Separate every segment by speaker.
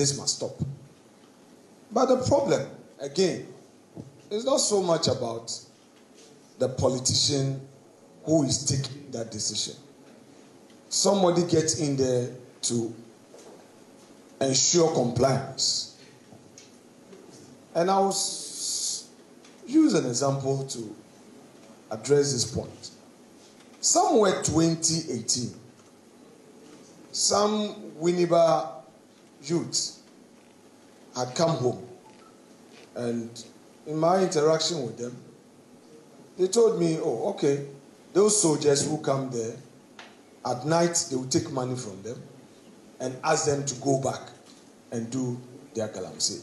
Speaker 1: this must stop. But the problem, again, is not so much about the politician who is taking that decision. Somebody gets in there to ensure compliance. And I will use an example to address this point. Somewhere 2018, some Winneba youths had come home, and in my interaction with them, they told me, oh, okay, those soldiers who come there, at night they will take money from them and ask them to go back and do their galamsey.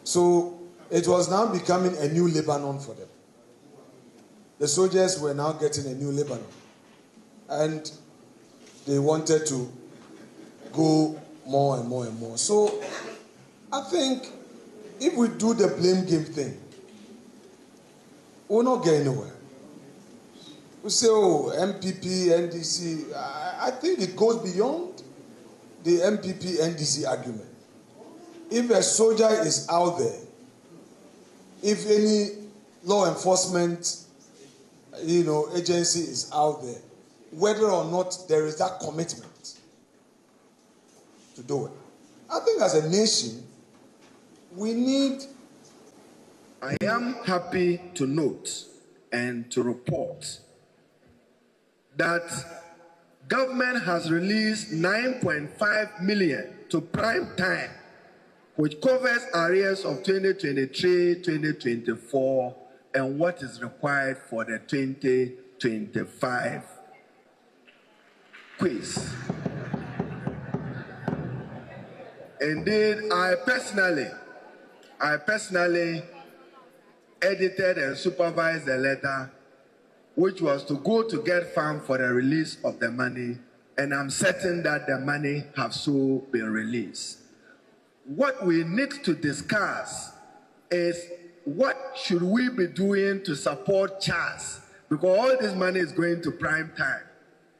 Speaker 1: So it was now becoming a new Lebanon for them. The soldiers were now getting a new Lebanon, and they wanted to go more and more and more. So I think if we do the blame game thing, we'll not get anywhere. We say, oh, MPP, NDC. I think it goes beyond the MPP, NDC argument. If a soldier is out there, if any law enforcement, agency is out there, whether or not there is that commitment to do it. I think as a nation, we need...
Speaker 2: I am happy to note and to report that government has released 9.5 million to prime time, which covers areas of 2023, 2024, and what is required for the 2025 quiz. Indeed, I personally edited and supervised the letter, which was to go to Kessben for the release of the money, and I'm certain that the money has so been released. What we need to discuss is what should we be doing to support CHAS, because all this money is going to prime time.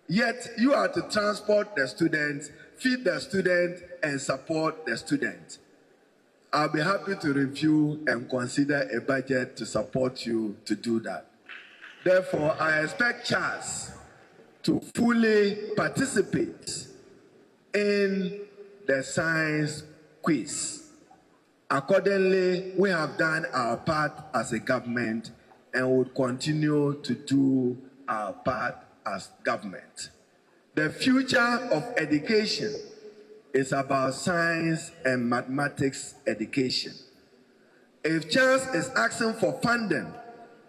Speaker 2: Yet you are to transport the students, feed the student, and support the student. I'll be happy to review and consider a budget to support you to do that. Therefore, I expect CHAS to fully participate in the science quiz. Accordingly, we have done our part as a government and will continue to do our part as government. The future of education is about science and mathematics education. If CHAS is asking for funding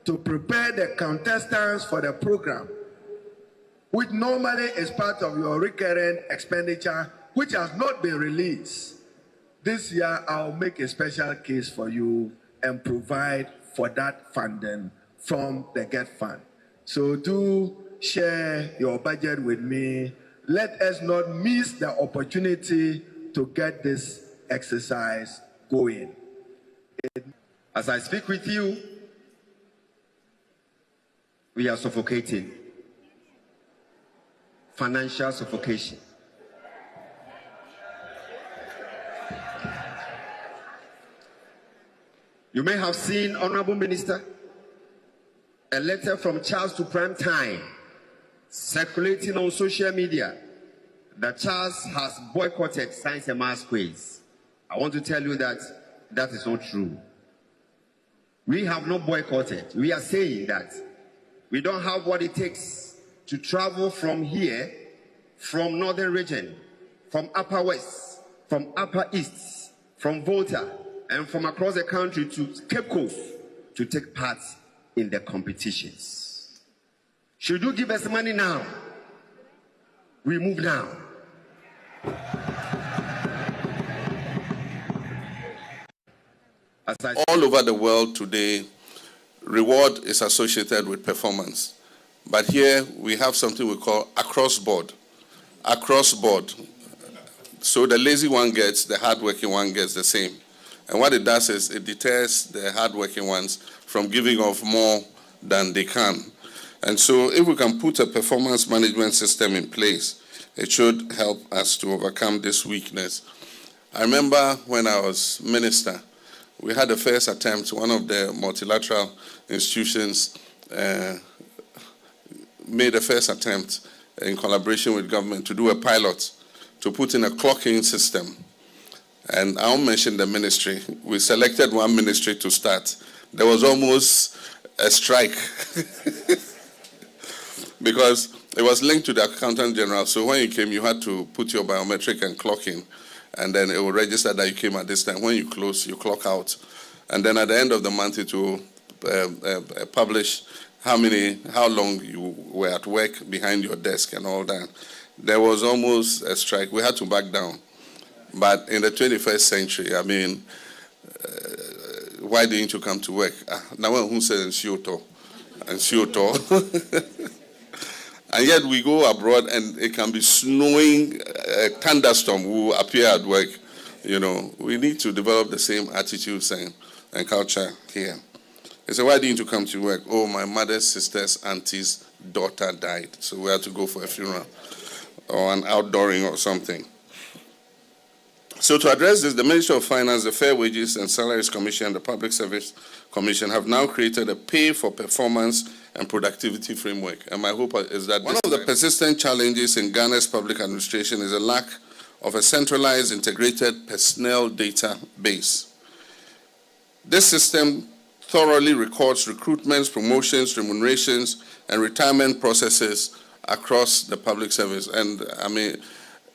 Speaker 2: to prepare the contestants for the program, which normally is part of your recurrent expenditure, which has not been released, this year I'll make a special case for you and provide for that funding from the Kessben. So do share your budget with me. Let us not miss the opportunity to get this exercise going.
Speaker 3: As I speak with you, we are suffocating. Financial suffocation. You may have seen, Honorable Minister, a letter from CHAS to Prime Time circulating on social media that CHAS has boycotted science and maths quiz. I want to tell you that that is not true. We have not boycotted. We are saying that we don't have what it takes to travel from here, from Northern Region, from Upper West, from Upper East, from Volta, and from across the country to Cape Coast to take part in the competitions. Should you give us money now? We move now.
Speaker 4: All over the world today, reward is associated with performance. But here we have something we call across board. Across board. So the lazy one gets, the hardworking one gets the same. And what it does is it deters the hardworking ones from giving off more than they can. And so if we can put a performance management system in place, it should help us to overcome this weakness. I remember when I was minister, we had the first attempt. One of the multilateral institutions made a first attempt in collaboration with government to do a pilot to put in a clocking system. And I won't mention the ministry. We selected one ministry to start. There was almost a strike because it was linked to the accountant general. So when you came, you had to put your biometric and clock in, and then it will register that you came at this time. When you close, you clock out. And then at the end of the month, it will publish how long you were at work behind your desk and all that. There was almost a strike. We had to back down. But in the 21st century, I mean, why didn't you come to work? Now who said and Sioto? And yet we go abroad and it can be snowing, a thunderstorm will appear at work. You know, we need to develop the same attitudes and culture here. They say, why didn't you come to work? Oh, my mother's sister's auntie's daughter died, so we had to go for a funeral or an outdooring or something. So to address this, the Ministry of Finance, the Fair Wages and Salaries Commission, and the Public Service Commission have now created a pay for performance and productivity framework. And my hope is that one of the persistent challenges in Ghana's public administration is a lack of a centralized, integrated personnel database. This system thoroughly records recruitments, promotions, remunerations, and retirement processes across the public service. And I mean,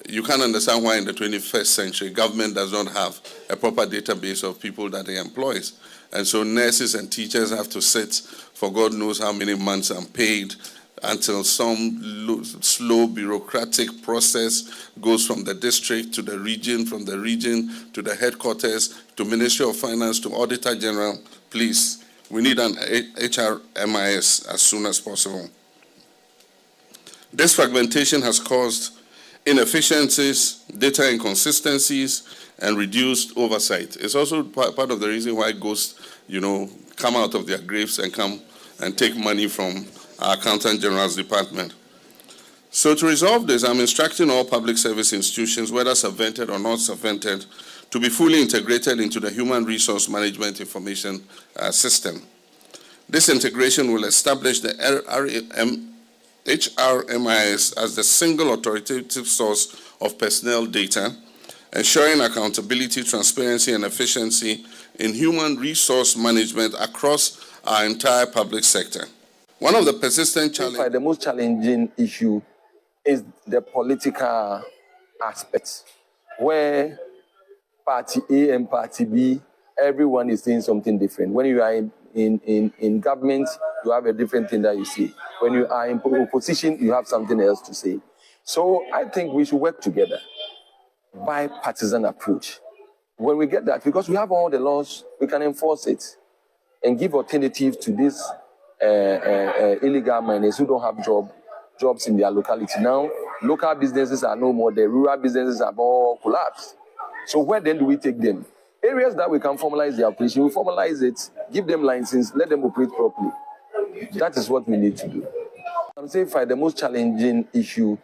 Speaker 4: you can't understand why in the 21st century government does not have a proper database of people that it employs. And so nurses and teachers have to sit for God knows how many months unpaid until some slow bureaucratic process goes from the district to the region, from the region to the headquarters, to Ministry of Finance, to Auditor General. Please, we need an HRMIS as soon as possible. This fragmentation has caused inefficiencies, data inconsistencies, and reduced oversight. It's also part of the reason why ghosts, come out of their graves and come and take money from our Accountant General's department. So to resolve this, I'm instructing all public service institutions, whether subvented or not subvented, to be fully integrated into the Human Resource Management Information System. This integration will establish the HRMIS as the single authoritative source of personnel data, ensuring accountability, transparency, and efficiency in human resource management across our entire public sector. One of the persistent challenges...
Speaker 5: The most challenging issue is the political aspect, where Party A and Party B, everyone is saying something different. When you are in government, you have a different thing that you see. When you are in opposition, you have something else to say. So I think we should work together, bipartisan approach. When we get that, because we have all the laws, we can enforce it and give alternative to these illegal miners who don't have jobs in their locality. Now, local businesses are no more there. Rural businesses have all collapsed. So where then do we take them? Areas that we can formalize the operation, we formalize it, give them license, let them operate properly. That is what we need to do. I'm saying the most challenging issue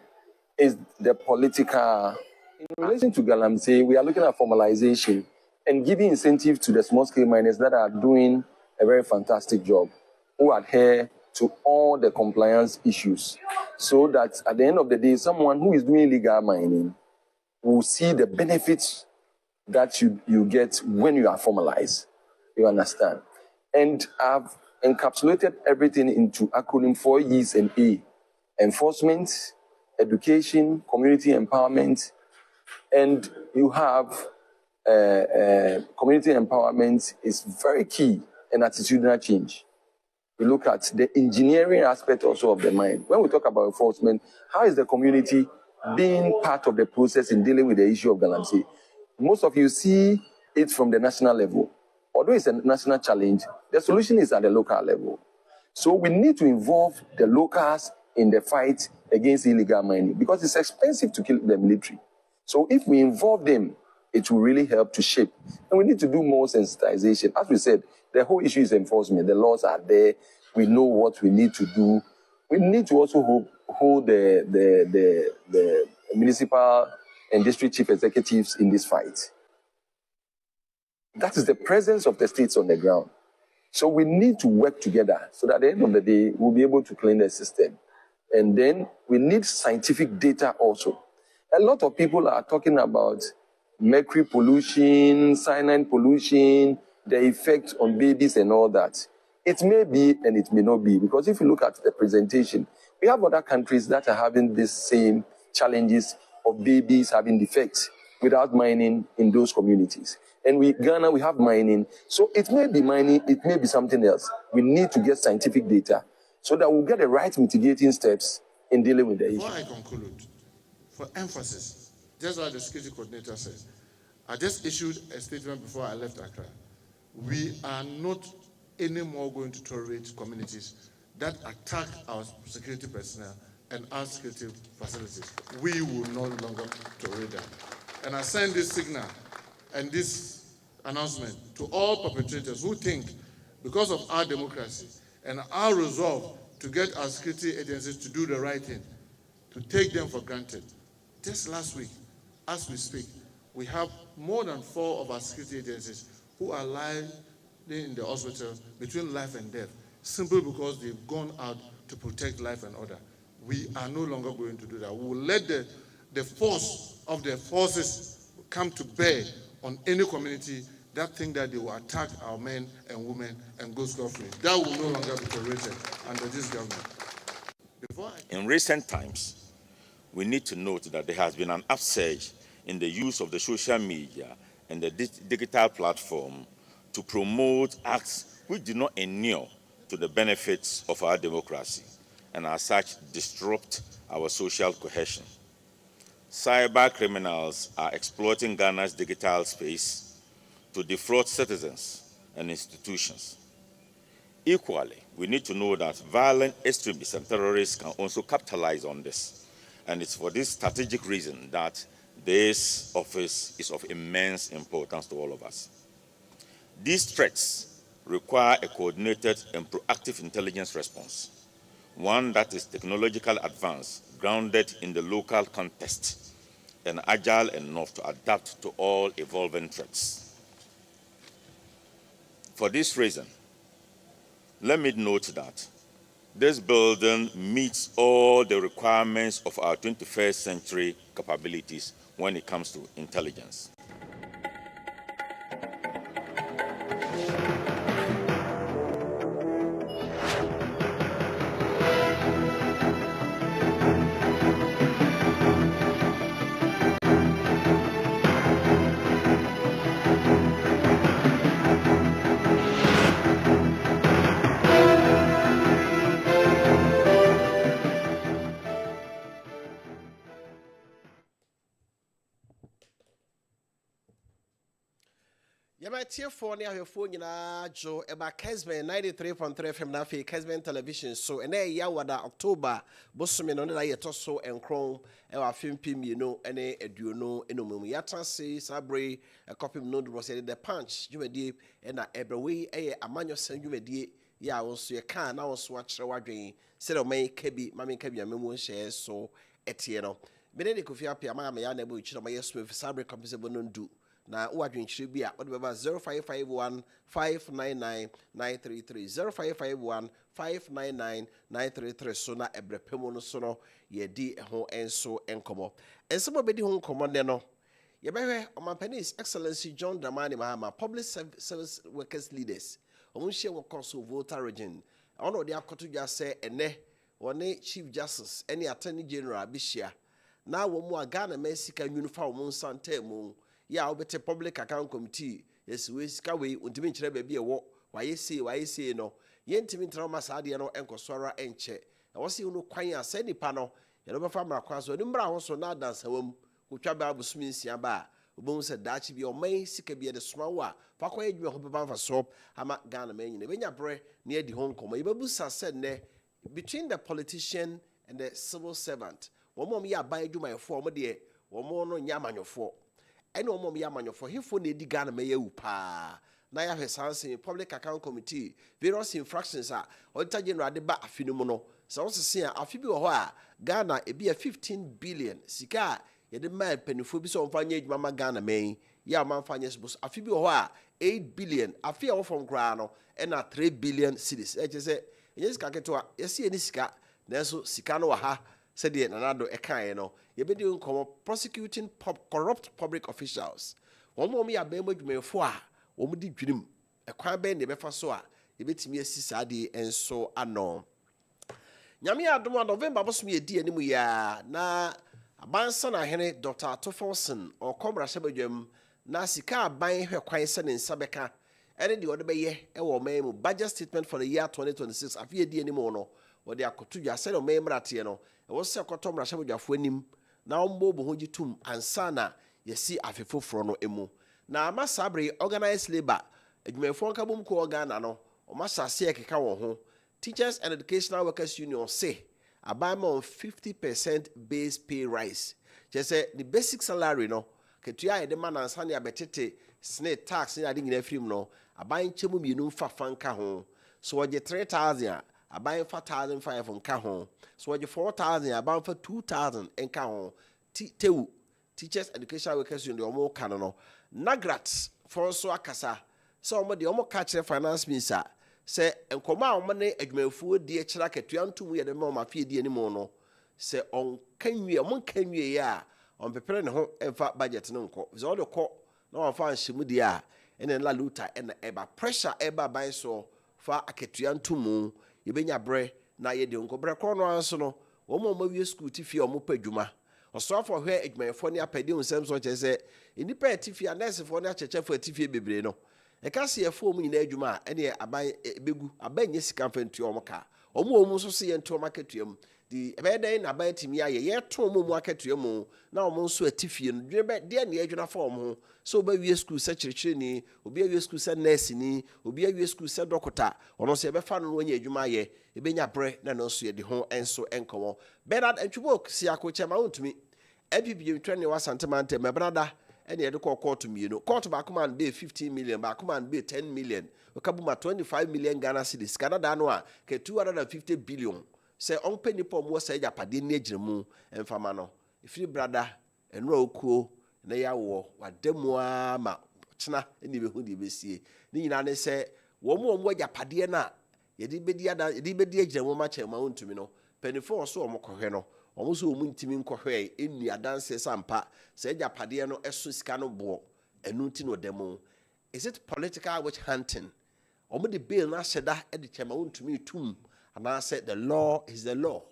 Speaker 5: is the political. In relation to Galamsey, we are looking at formalization and giving incentive to the small-scale miners that are doing a very fantastic job, who adhere to all the compliance issues, so that at the end of the day, someone who is doing illegal mining will see the benefits that you get when you are formalized. You understand? And I've encapsulated everything into acronym 4 E's and A: enforcement, education, community empowerment, and you have community empowerment is very key in attitudinal change. We look at the engineering aspect also of the mine. When we talk about enforcement, how is the community being part of the process in dealing with the issue of Galamsey? Most of you see it from the national level. Although it's a national challenge, the solution is at the local level. So we need to involve the locals in the fight against illegal mining, because it's expensive to kill the military. So if we involve them, it will really help to shape. And we need to do more sensitization. As we said, the whole issue is enforcement. The laws are there. We know what we need to do. We need to also hold the municipal and district chief executives in this fight. That is the presence of the states on the ground. So we need to work together so that at the end of the day, we'll be able to clean the system. And then we need scientific data also. A lot of people are talking about mercury pollution, cyanide pollution, the effect on babies and all that. It may be and it may not be, because if you look at the presentation, we have other countries that are having the same challenges of babies having defects without mining in those communities. And Ghana, we have mining. So it may be mining, it may be something else. We need to get scientific data so that we'll get the right mitigating steps in dealing with the issue.
Speaker 6: Before I conclude, for emphasis, just like the security coordinator said, I just issued a statement before I left Accra. We are not anymore going to tolerate communities that attack our security personnel and our security facilities. We will no longer tolerate that. And I send this signal and this announcement to all perpetrators who think, because of our democracy and our resolve to get our security agencies to do the right thing, to take them for granted. Just last week, as we speak, we have more than 4 of our security agencies who are lying in the hospital between life and death, simply because they've gone out to protect life and order. We are no longer going to do that. We will let the force of the forces come to bear on any community that think that they will attack our men and women and go scot-free. That will no longer be tolerated under this government.
Speaker 7: In recent times, we need to note that there has been an upsurge in the use of the social media and the digital platform to promote acts which do not inure to the benefits of our democracy and as such disrupt our social cohesion. Cyber criminals are exploiting Ghana's digital space to defraud citizens and institutions. Equally, we need to know that violent extremists and terrorists can also capitalize on this. And it's for this strategic reason that this office is of immense importance to all of us. These threats require a coordinated and proactive intelligence response, one that is technological advance, grounded in the local context, and agile enough to adapt to all evolving threats. For this reason, let me note that this building meets all the requirements of our 21st century capabilities when it comes to intelligence.
Speaker 8: Tier4 near your phone, Joe, about Kessben 93.3 FM Nafi, Kessben television. So, and Yawada October, Bossumin on the Yatoso and Chrome, our film pim, you know, and a duo, and Yata say, Sabre, a copy of Node was the punch, you deep, and every way, a manual send you a dear, ya also a can, I was watch our dream, said of May, Kebi, Mammy Kebi, and Memo shares, so Etieno. Benedict Kofi Appiah, Mamma, I never which of my yes with Sabre compensable do. Na uwadwin chiri a wode beba 0551 599 933 0551 599 933 so na ebrepemo no so no ye di ho enso enkomo ensemo bedi ho nkomo ne no ye behwe omanpanis excellency John Dramani Mahama public service workers leaders omunhye wo koso voter region ono de akoto dwa se ene wone chief justice ene attorney general bishia na wo mu Ghana Mexica uniform mu santemu ya obete public account committee yes we sika we untimi nkyere ba bi ewo waye see no ye ntimi ntra saade no enkosora enche na wose unu kwan asa nipa no ye no befa mrakwa so ni mra ho so na dansawam kotwa ba busumi nsia ba obon se daachi bi o man sika bi de soma wa fa kwa edwuma ho beba fa so ama Ghana man nyina benya bre na edi ho nkomo ye bebusa said ne between the politician and the civil servant wo mom ya ba edwuma efo mo de wo mo no nya amanyofo ene omom ya amanyofo hefo na edi Ghana me yawu pa na ya hwesanse public account committee various infractions a auditor general de ba afinu mu no so wosese a afi bi wo ho a Ghana e bi a 15 billion sika ye de man penifo bi so mfa nya edwuma ma Ghana men ya man fanyes bus afi bi ho a 8 billion afi a wo from kra no and 3 billion cedis e je say yes ka keto yes ye ni sika nanso sika no wa ha said the nanado e kan no ye be di nkomo prosecuting corrupt public officials one mo ya be madwumefo a wo mo di dwirim e kwan be ne be fa so a ye betimi asi saade enso ano nyame adom a November bosom ye di animu ya na abansa na hene Dr. Tofonson or Comra Sabajum na sika aban hwe kwan se ne nsabeka ene de wode beye e wo memu budget statement for the year 2026 afie di animu no wode akoto dwa se no memrate no e wo se akoto mra Sabajafo anim na ombo bo hoji tum ansa na yesi afefoforo no emu na amasabre organized labor adwumefo nka bom ko organa no o masase ekeka wo ho Teachers and Educational Workers Union say about on 50% base pay rise. Just say the basic salary no. Ketuya the man and sani abetete snake tax in adding in film no. Abayin chemu minu fa fanka home. So what you 3,000, abayin 4,500 on ka home. So what you 4,000, abayin for 2,000 en ka home. Teachers Educational Workers Union the omo kanono. Nagrats for so akasa. So omo the omo catch finance minister. Se enkoma omane adwumafuo die kira ketua ntum ye de ma mafie die ni mo no se on kanwie mon kanwie ya on pepere ne ho emfa budget no nko ze o ko na on fa nhyimu die a ene la luta ene eba pressure eba ban so fa aketua ntum ye benya bre na ye de nko bre kro no anso no wo mo mawie school tifie o mo padwuma oso afọ hwe adwumayefo ne apede unsem so che se enipa tifie nurse fo ne achechefo tifie bebre no ekase yefo mu nyina adwuma ene aban begu abanye sika mfantu omka omo so se yento marketuam di ebeden na aban timi aye yeto mu aketuam na omo so atifie no dwebe de ne adwuna form ho so oba wie school se kirikiri ni obi awie school se nurse ni obi awie school se doctor ono se be fa no onye adwuma aye ebenya bre na no so ye de ho enso enkomo Bernard Entwubok si akoche ma ontumi ebibie twene wasantema ntem brada ene ye de court mienu court ba kuma be 15 million ba kuma be 10 million okabuma 25 million Ghana cedis Canada no a ke 250 billion se on penny pom wo se japade ne agiremu emfama no ifiri brada enro okuo na ya wo wademu ma chena ene be hu de besie ni nyina ne se wo mo japade na ye de bedi agiremu ma chema ontumi no penny for so mo kohwe no omuso omuntimi nkohwe enu adanse sampa se japade no eso sika no bo enu ti no demo. Is it political witch hunting? Omo the bill na sheda e de chema wontumi tum ana say the law is the law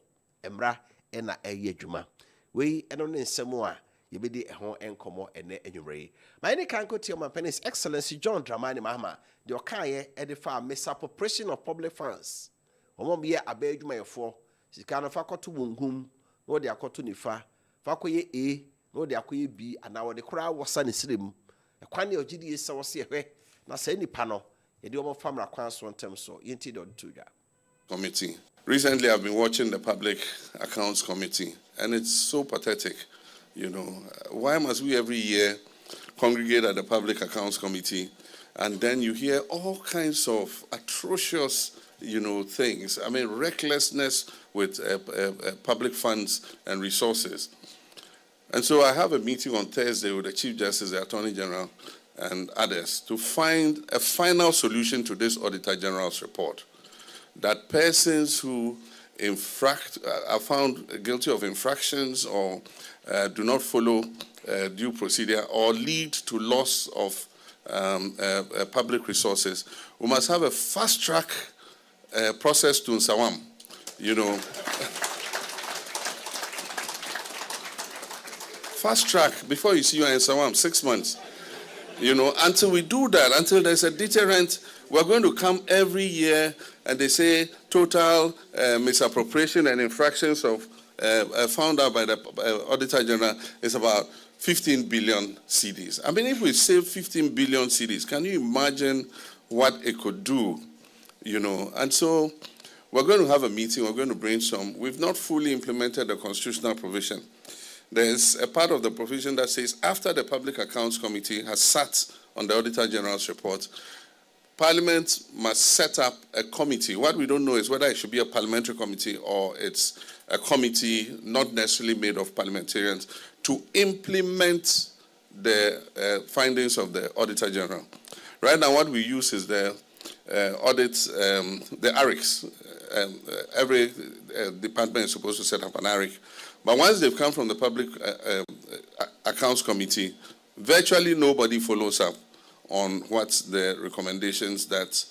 Speaker 8: emra ena eye adwuma we eno ne nsemo a ye bedi ho enkomo ene enwumre my ne kan kotie my penis excellency John Dramani Mahama the okaye e de fa misappropriation of public funds omo be aba adwuma yefo sika no fa koto wongum no de akoto nifa fa koye A no de akoye B ana wo de kura wosa ne sirem e kwane ogidi ese wo se ehwe na sa nipa no ye de omo famra kwan so ntem so yenti do tudwa
Speaker 4: committee. Recently I've been watching the Public Accounts Committee and it's so pathetic. You know, why must we every year congregate at the Public Accounts Committee and then you hear all kinds of atrocious, you know, things. I mean, recklessness with public funds and resources. And so I have a meeting on Thursday with the Chief Justice, the Attorney General, and others to find a final solution to this Auditor General's report. That persons who are found guilty of infractions or do not follow due procedure or lead to loss of public resources, we must have a fast-track process to Nsawam, you know. Fast-track, before you see you in Nsawam, 6 months. You know, until we do that, until there's a deterrent, we're going to come every year and they say total misappropriation and infractions of found out by the Auditor General is about 15 billion cedis. I mean, if we save 15 billion cedis, can you imagine what it could do? You know, and so we're going to have a meeting, we're going to brainstorm. We've not fully implemented the constitutional provision. There's a part of the provision that says after the Public Accounts Committee has sat on the Auditor General's report, Parliament must set up a committee. What we don't know is whether it should be a parliamentary committee or it's a committee not necessarily made of parliamentarians to implement the findings of the Auditor General. Right now, what we use is the audits, the ARICs. Every department is supposed to set up an ARIC. But once they've come from the Public Accounts Committee, virtually nobody follows up on what's the recommendations that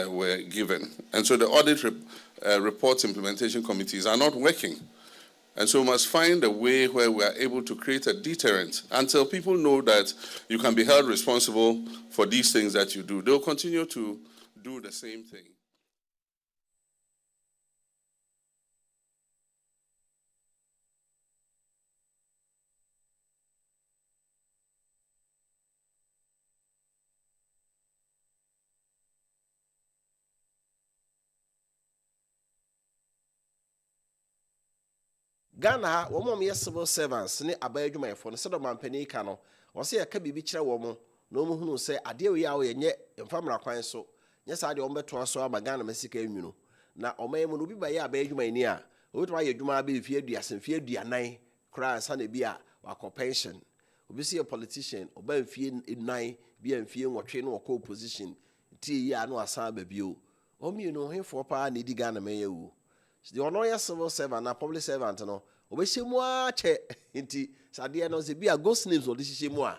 Speaker 4: were given. And so the audit reports implementation committees are not working. And so we must find a way where we are able to create a deterrent until people know that you can be held responsible for these things that you do. They'll continue to do the same thing.
Speaker 8: Ghana, woman, yes, civil servants, ne abaya juma for the set of Mampeni cano, or say a cabi bicha woman, no one who say, I dear we are yet, and family acquaintance so. Yes, I don't bet to us, so I'm a Ghana Messica, you know. Now, o may be by ya bay juma near. Would why you juma be feared, yes, and feared the nine, cry and sunny beer, or pension. We see a politician, or by fear in nine, be and fear or train or co position. Tea ya no a sabe view. Oh, me, you know him for pa needy Ghana may you. The honor civil servant, a public servant, no. Obese moi che inti sadia no se bia ghost names or this moi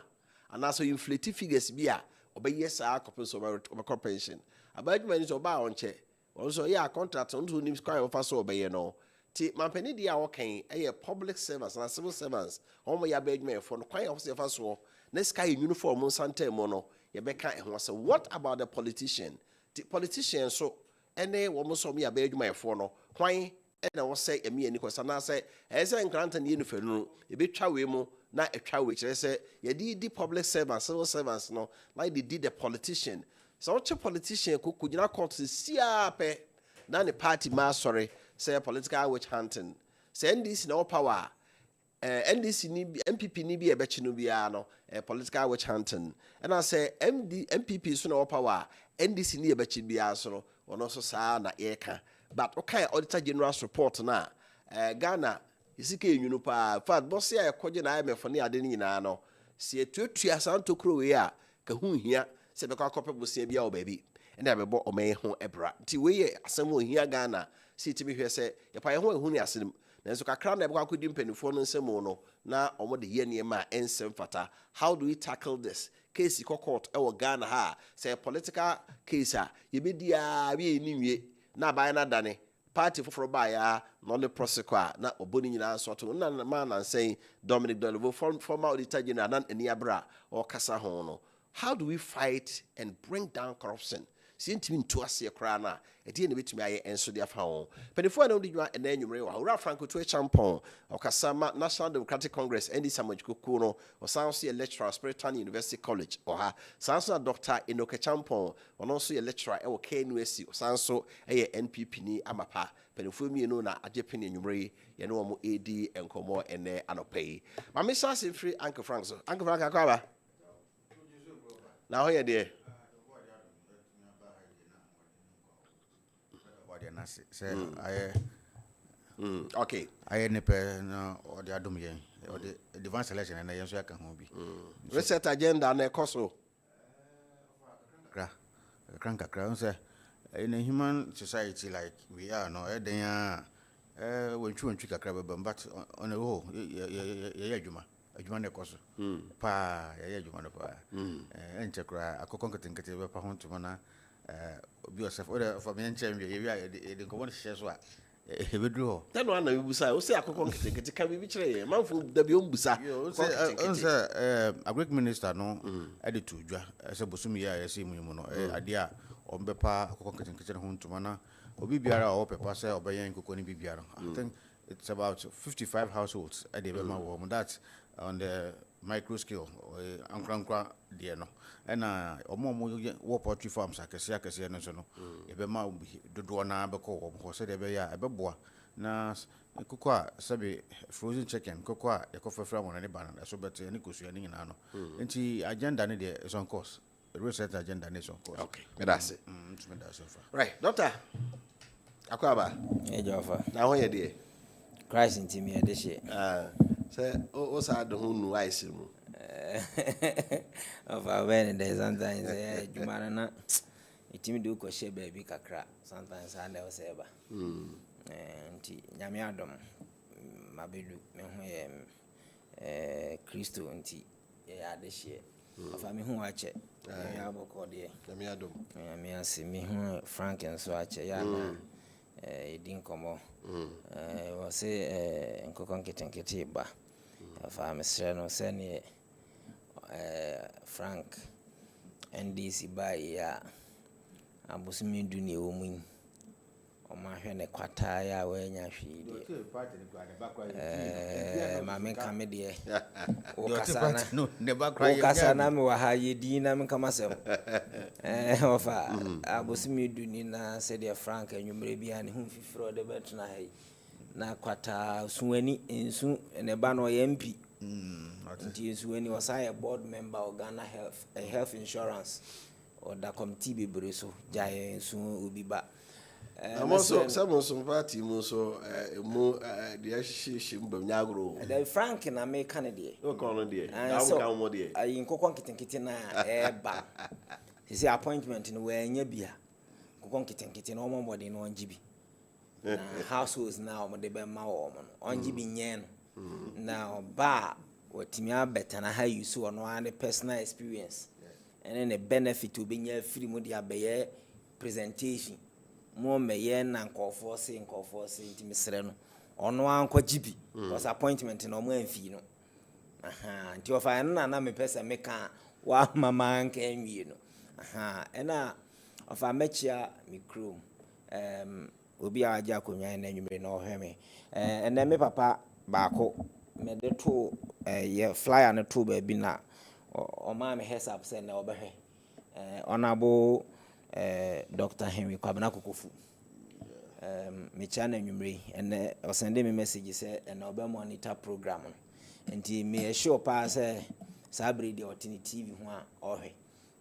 Speaker 8: and also inflated figures bia obeye sa akopin so my pension abadwuma ni so ba on che also yeah contract on names kwai ofa so obeye no ti mampani dia wo kan public servants and civil servants omo ya badwuma for no kwai ofa so na sky uniform santa mo no ye beka ho say what about the politician the politician so ene wo so me ya badwuma for no kwai and I was say a me and Nicholas, and I say, as I grant an uniform, a bit chawemo, not a chow which I say, you did the public servants, civil servants, no, like they did the politician. So, what a politician could not call to see up, none a party mass, sorry, say a political witch hunting. Send this no power, and this MPP need be a betchinubiano, a political witch hunting. And I say, MPP is no power, and this in the betchibiaso, or no so sana eka. But okay, Auditor General's report na Ghana isike enyunu pa fact boss ya ekoje na IMF ne ade ni na no se etuatua santo kro we a ka hu hia se be kwa kope bosia bia o baabi ene abebo o me ho ebra nti we ye asem o hia Ghana se timi hwe se ye pa ye ho ehu ne asem nanso kakra na be kwa kodi mpanifo no nsem no na omo de ye ne ma ensem fata. How do we tackle this case court e Ghana ha se political case a ye be dia bi eniwie na by na dane party for ya no le prosecute na oboni nyina so to na man and saying Dominic Dolivo former Auditor General nan eni abra or kasa ho no. How do we fight and bring down corruption? Sintimi nto ase kra na edi ne betimi aye enso dia fa ho penifo na odi dwa na enwumre wa ora Franco to champon o kasa ma National Democratic Congress ndi samajikuku no o sanso ye lecturer Spiritan University College o ha sanso Dr. Enoke Champon ono so ye lecturer e wo KNUST o sanso ye NPP ni amapa penifo mi no na agepene enwumre ye no mo edi enkomo ene anopai ma me sa se free Uncle Frank so Uncle Frank akwa na ho ye de
Speaker 9: say
Speaker 8: okay
Speaker 9: I nepe no or the adom yen or the advanced selection and yen so ya kan ho bi
Speaker 8: reset agenda na ekoso
Speaker 9: kra say in a human society like we are no eden when twi kakra but on the whole ye adwuma na ekoso pa ye adwuma no pa enche kra akokon ketenkete be pa ho ntoma na be yourself or for me enche we the go share so e be do
Speaker 8: tell no na bibusa o say akokon ketenkete ka bi kire manfo da bi o mbusa
Speaker 9: say agric minister no ade to dwa say bosum ya ya say mu no ade a o mbepa akokon ketenkete ho ntoma na obi biara o pepa say obeyen kokoni bi biara I think it's about 55 households at the Bema War. That's on the micro scale, Ankrankra, dear no. And Omo war poultry farms, I can see no. If Bema do na beko, or said a beboa. Na cocoa, sabi frozen chicken, cocoa, a coffee from on any banana, so better any kusu and in ano. And the agenda is on course. The research agenda is on course.
Speaker 8: Okay, that's it. Right, Doctor. Akwaba.
Speaker 10: Hey, Joffa.
Speaker 8: Now, here, dear.
Speaker 10: Christ in Timmy, this year.
Speaker 8: Say, what's I don't know, I see.
Speaker 10: Of our when there's sometimes Jumarana, it me do crochet baby kakra. Sometimes I never say about. And Yamiadom, Mabidu, Christo, and tea, yeah, this year. Of I mean, who watch it, I have a call there.
Speaker 8: Yamiadom.
Speaker 10: I see me, Frank and Swatch, yeah, it didn't come on. Was say, Cocon Kitchen Kitty, if I'm a son, send Frank NDC by ya abusumi duni omun o ma hwe ne kwata ya we nya hwi de ma men ka me de o kasa na me wa ha ye di na me kama sem ofa abusumi duni na se de Frank anwumre bia ne hu fifiro de betna hai na kwata suwani ensu ne ba no ye mpi when he was a board member of Ghana Health Insurance or the committee be breso jai soon will be back.
Speaker 8: I'm also some party so the Shimbanyagro.
Speaker 10: The Frank and I make Canada.
Speaker 8: No Canada.
Speaker 10: I in Kokon Kitina ba. His appointment in where Nebia Kokon Kitin no more than 1 GB. Households now, but they be more on GB yen. Now, bar. What me better na how you so no any personal experience and then the benefit to being free media be presentation more me na nkofo se ntimi sere no ono anko gibi was appointment no mo amfi no aha nti ofa na me pesa me ka wa mama nka nwie no aha ena ofa mechia micro obi aja konwa na nwumre na ohweme ene me papa baako me de to ye flyer na to ba bi na o ma me heads up say na obehwe honorable Dr. Henry Kwabena Kokofu me chana nwumre and o send me message say na obe monitor program nti me show pa say sabre de otini TV ho a ohwe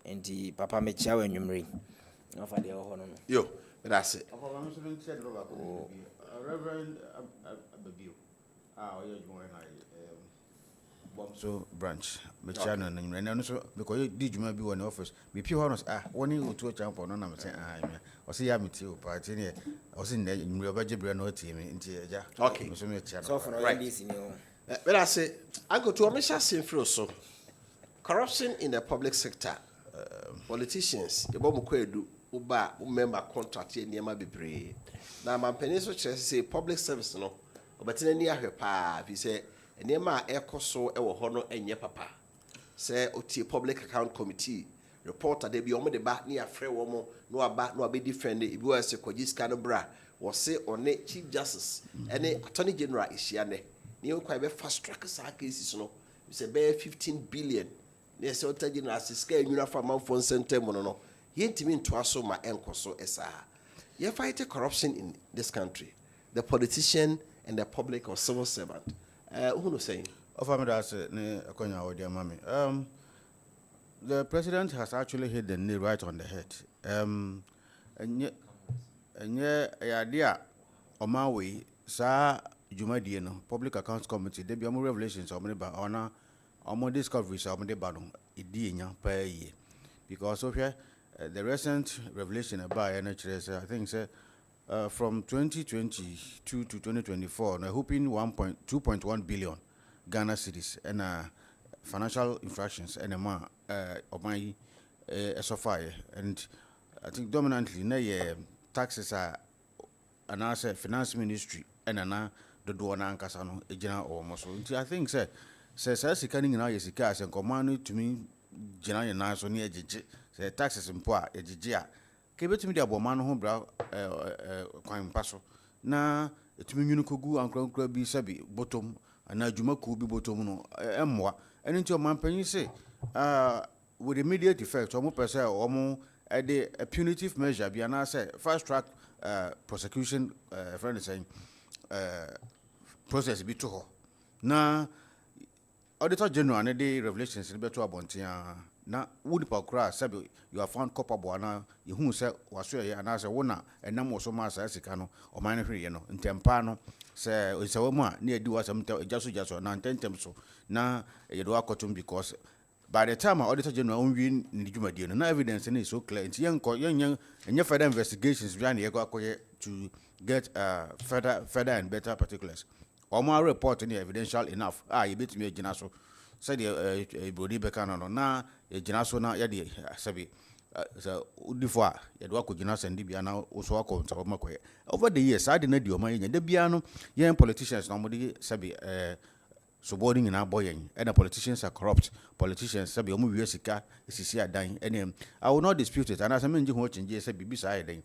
Speaker 10: nti papa me chia wa nwumre no fa de ho no
Speaker 8: yo that's it
Speaker 9: Reverend Ababio you join so branch me channel and so because did you be one office be pure honest one you to champion no am say o say ya meti o party ne o say na you obaje bre no team nti ja
Speaker 8: okay
Speaker 9: so me channel
Speaker 10: so for right this ni
Speaker 8: but I say I go to omisha sinfro so corruption in the public sector politicians e bo mko edu uba member contract e niam bebre na mampani so kire say public service no obetina ni ahwe pa bi say enema ekoso ewo ho no enye papa say oti public account committee reporter de bi omo de ba ni afre wo mo no aba no abedi defend e bi wa se kwaji scan bra wo se one chief justice ene attorney general ihia ne ni o kwa be fast track sa cases no we say be 15 billion ne se attorney general asiska enwura fa manfo center mo no yentimi nto aso ma enkoso esa you fight corruption in this country, the politician and the public or civil servant. Who no saying?
Speaker 9: The president has actually hit the nail right on the head. And idea on my way, sir, Jumadi, Public Accounts Committee, there be more revelations of the honor, or more discoveries of the baton, per year. Because of here, the recent revelation about NHS, I think, from 2022 to 2024, they're hoping 2.1 billion Ghana cedis and financial infractions and of my SOFI. And I think dominantly, taxes are an asset finance ministry and the Duana Casano, a general or muscle. I think, says, canning in our cars and command to me, general nice on the edge. Say taxes in poor ejijia kebeti mi de aboman ho bra kwan paso na etumi nwunu kogu ankra bi sabi bottom ana adwuma ku bi bottom no emmoa eni nti o manpanyin say with immediate effect omo pese omo a punitive measure bi ana say fast track prosecution friend saying process bi to ho na auditor general ne de revelations ne beto abontia na would pakura sabi you are found culpable na you who say was ya and as a wona and nam was so mass as no or mine free no ntempa no say it's a woman near do was some just na tentem so na you do akotum because by the time Auditor General win in the Juma no evidence is so clear. It's young and further investigations behind the to get further and better particulars. Or more report any evidential enough. You beat me a Jinaso. Said a body becano na a Jinaso na yadi sabi. So Udifua, Edwako Jinas and Dibiana also account of Maque. Over the years, I didn't do my Debiano, young politicians normally sabi subordinating in our boy and the politicians are corrupt. Politicians sabi omu wiesika isisi adan and I will not dispute it and as I mean you watching JSA beside them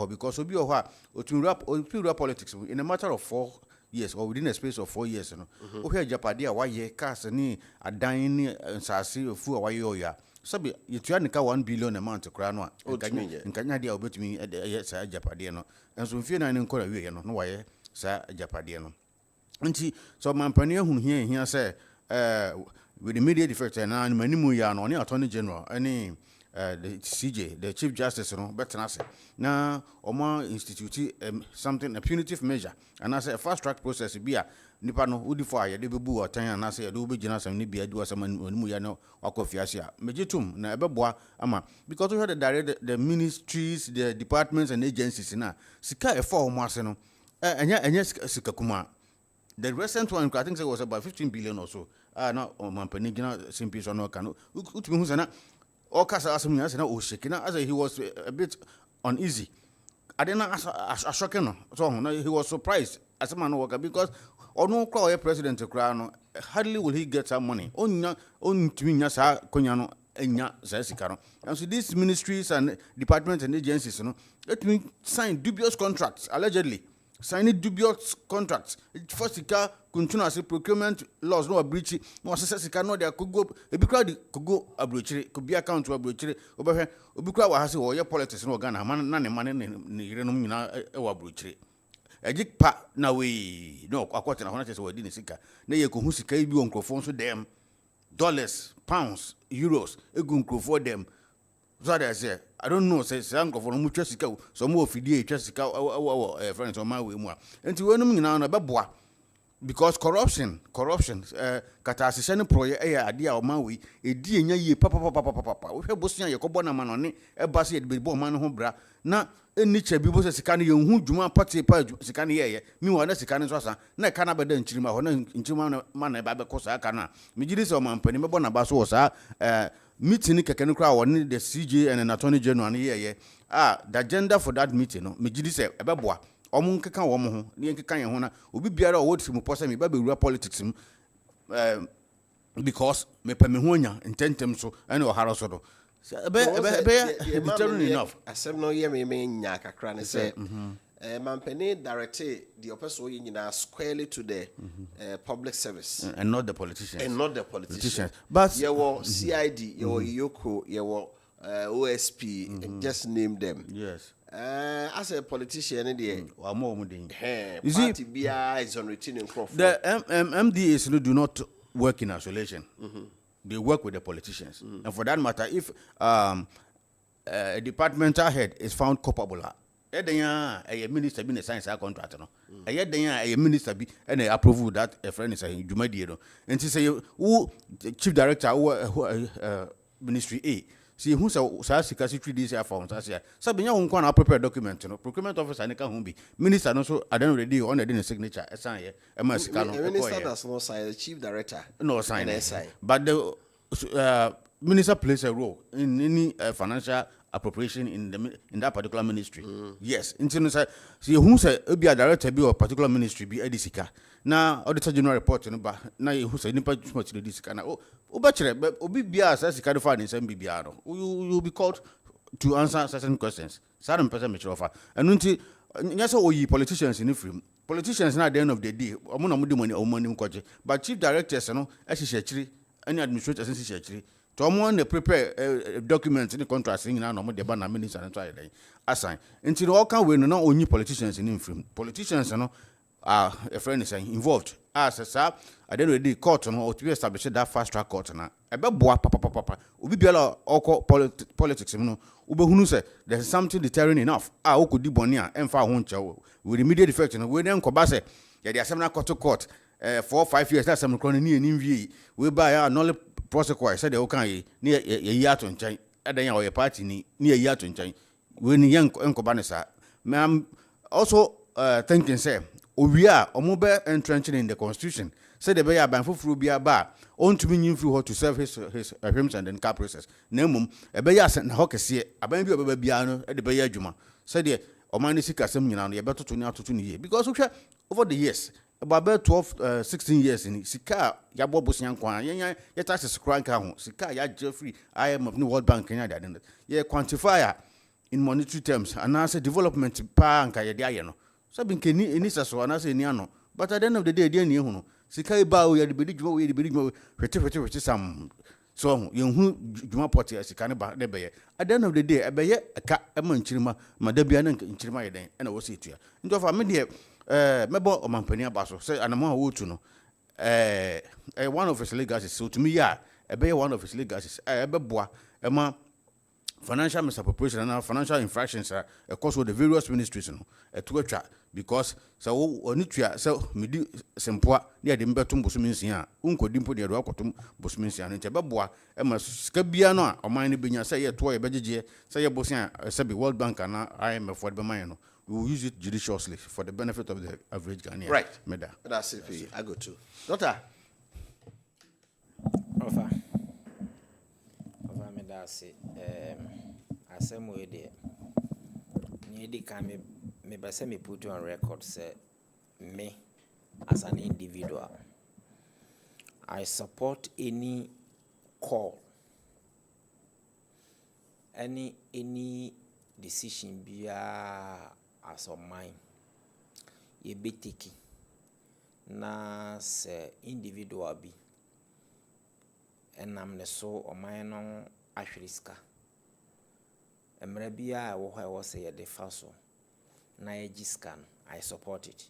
Speaker 9: because obi oha otu politics in a matter of 4 years or within a space of 4 years no o hear japadia why ye cast ni adan ni nsase fu why ya sabi yetua nika 1 billion a month kra no nkanya dia obetumi sa japadia no enso mfie na ne nkora wie no why sa japadia no nti so mampani ehunu hia say with immediate effect and manimu ya no ne attorney general any the CJ the chief justice no betenase na omo institute something a punitive measure and as a fast track process bia nipa no udi for aye de bebu otan and say do begina sam ni bia du asam manimu ya no akofiase a mejitum na ebeboa ama because we had the ministries the departments and agencies na sika e for omo ase no enya sika kuma. The recent one, I think it was about 15 billion or so. Now, Mampani, simply so no can. Utmihusana, all Casa Assamina, oh, Shekina, as he was a bit uneasy. I didn't ask a shocking. So he was surprised as a man worker because or no call a president to crown, hardly will he get some money. Only to me, Conyano, Enya, Zesicano. And so these ministries and departments and agencies, let me sign dubious contracts, allegedly. Signing dubious contracts. First, continuous procurement laws no breach. No assessors cannot there could go. A big crowd could go a breach. Could be account to a breach. Over Ubikra has your politics no Ghana. Man, money in a breach. A jig pa na we no a quarter of honest or didn't seek. Nay, you could who seek you on crofons to them. Dollars, pounds, euros, a good for them. So I say, I don't know, says uncle for much Jessica, some more fiddy Jessica, our friends on my way more. And to earn now a babois because corruption, catasician pro idea of Maui, a dear ye papa. We have Bosnia, Yacobana Manoni, a basket with Boman Hobra. Now, a niche bibos a Sicani, who Juma Patti Sicani, meanwhile, Sicanis was na Canaba then Chima, in Chima Mana Babacosa Cana. Mijis or Mampani, Bona Basosa, meeting can crowd the CJ and an attorney general here. The agenda for that meeting, no, Mijis a babois. Omunka kan wo mo ho ne yanka kan ho na obi biara o wodi mu posa me ba be rua politics because me pa me ho nya intentem so ene o haro so do be determined enough
Speaker 8: asem no ye me nya kakra ne say Mampani directed the opposite nyina squarely to the public service
Speaker 9: and not the politicians.
Speaker 8: But ye wo CID ye wo Yoko ye wo OSP just name them.
Speaker 9: Yes.
Speaker 8: As a politician,
Speaker 9: you see,
Speaker 8: is on routine in Crawford.
Speaker 9: The MDAs do not work in isolation. They work with the politicians. And for that matter, if a departmental head is found culpable, a minister be a science contractor, a minister be and approve that a friend is a Jumadiero. And to say, who chief director who ministry A. See who's a secretary this year for us here. Sabina won't want to prepare document, procurement officer and can be minister also. I don't already on the signature. A sign here. A minister
Speaker 8: does not sign the chief director.
Speaker 9: No sign. But the minister plays a role in any financial appropriation in that particular ministry. Yes. See who's a be a director be or particular ministry be a disika. Now Auditor General report now who's a nipa much to this kind of but obi bia as kind of finance MBBR you be called to answer certain questions. Certain person me offer. And until yes we politicians in free. Politicians now at the end of the day, money but chief directors any administrators and to someone prepare documents in the contract saying now no the ban minister and try assign. Until all can we not only politicians in free. Politicians a friend is involved. As a sir, I don't really court or to establish that fast track court ebeboa papa obi biala oko politics no ubehunu say there's something deterring enough okodi boni a emfa ho nche with immediate effect no we den koba say ye dey asem na court 4-5 years that some crony ni enwie we buy a null prosecute say dey okan ye ni ye ato nchen edan ya o party ni ye ato nchen we ni yen enkoba ne sa I'm also thinking say owia omobe entrenching in the constitution say the beya ban fufuru bia ba on to be through to serve his crimes and then cap process nemum ebeya se na hokese aban bi obeba bia no e de beya adwuma say the omani sika sem nyina no ye betoto ni atoto ni ye because over the years about 12-16 years in sika ya bobosia nkwa ye taxes crank ho sika ya Jeffrey IMF ni World Bank nya da ye quantifier in monetary terms and as a development pa anka ye dia ye no so bin keni enisa so and as eni ano but at the end of the day dey eni hu no sika ba o ye de bedi dwuma we de bedi dwuma hwete sam so ye hu dwuma pot ya sika ne ba de be ye at the end of the day e be ye aka e ma nchirima ma da bia na nchirima ye den e na wo se etua nto fa me de mebo omampani abaso say anamo a wo tu no one of his legacies so to me ya e be one of his legacies e be boa e ma financial misappropriation and financial infractions are across the various ministries no to atwa because so oni tua so medi sempoa ne ade mbetum bosuminsia unkodi mpo de do akotum bosuminsia no nche beboa e ma sika bia no a oman ne benya say ye to ye begege say ye bosia sabi World Bank and IMF for the man no we will use it judiciously for the benefit of the average Ghanaian.
Speaker 8: Right.
Speaker 9: Meda.
Speaker 8: That's it. I go to Doctor.
Speaker 10: Ofa me da se asem we de ni di kan me ba se me put on record say me as an individual I support any call any decision bia as of mine ye be taking na se individual bi enam ne so oman no ahwiriska emre bia wo ho wo se ye de fa so na ye giscan I support it.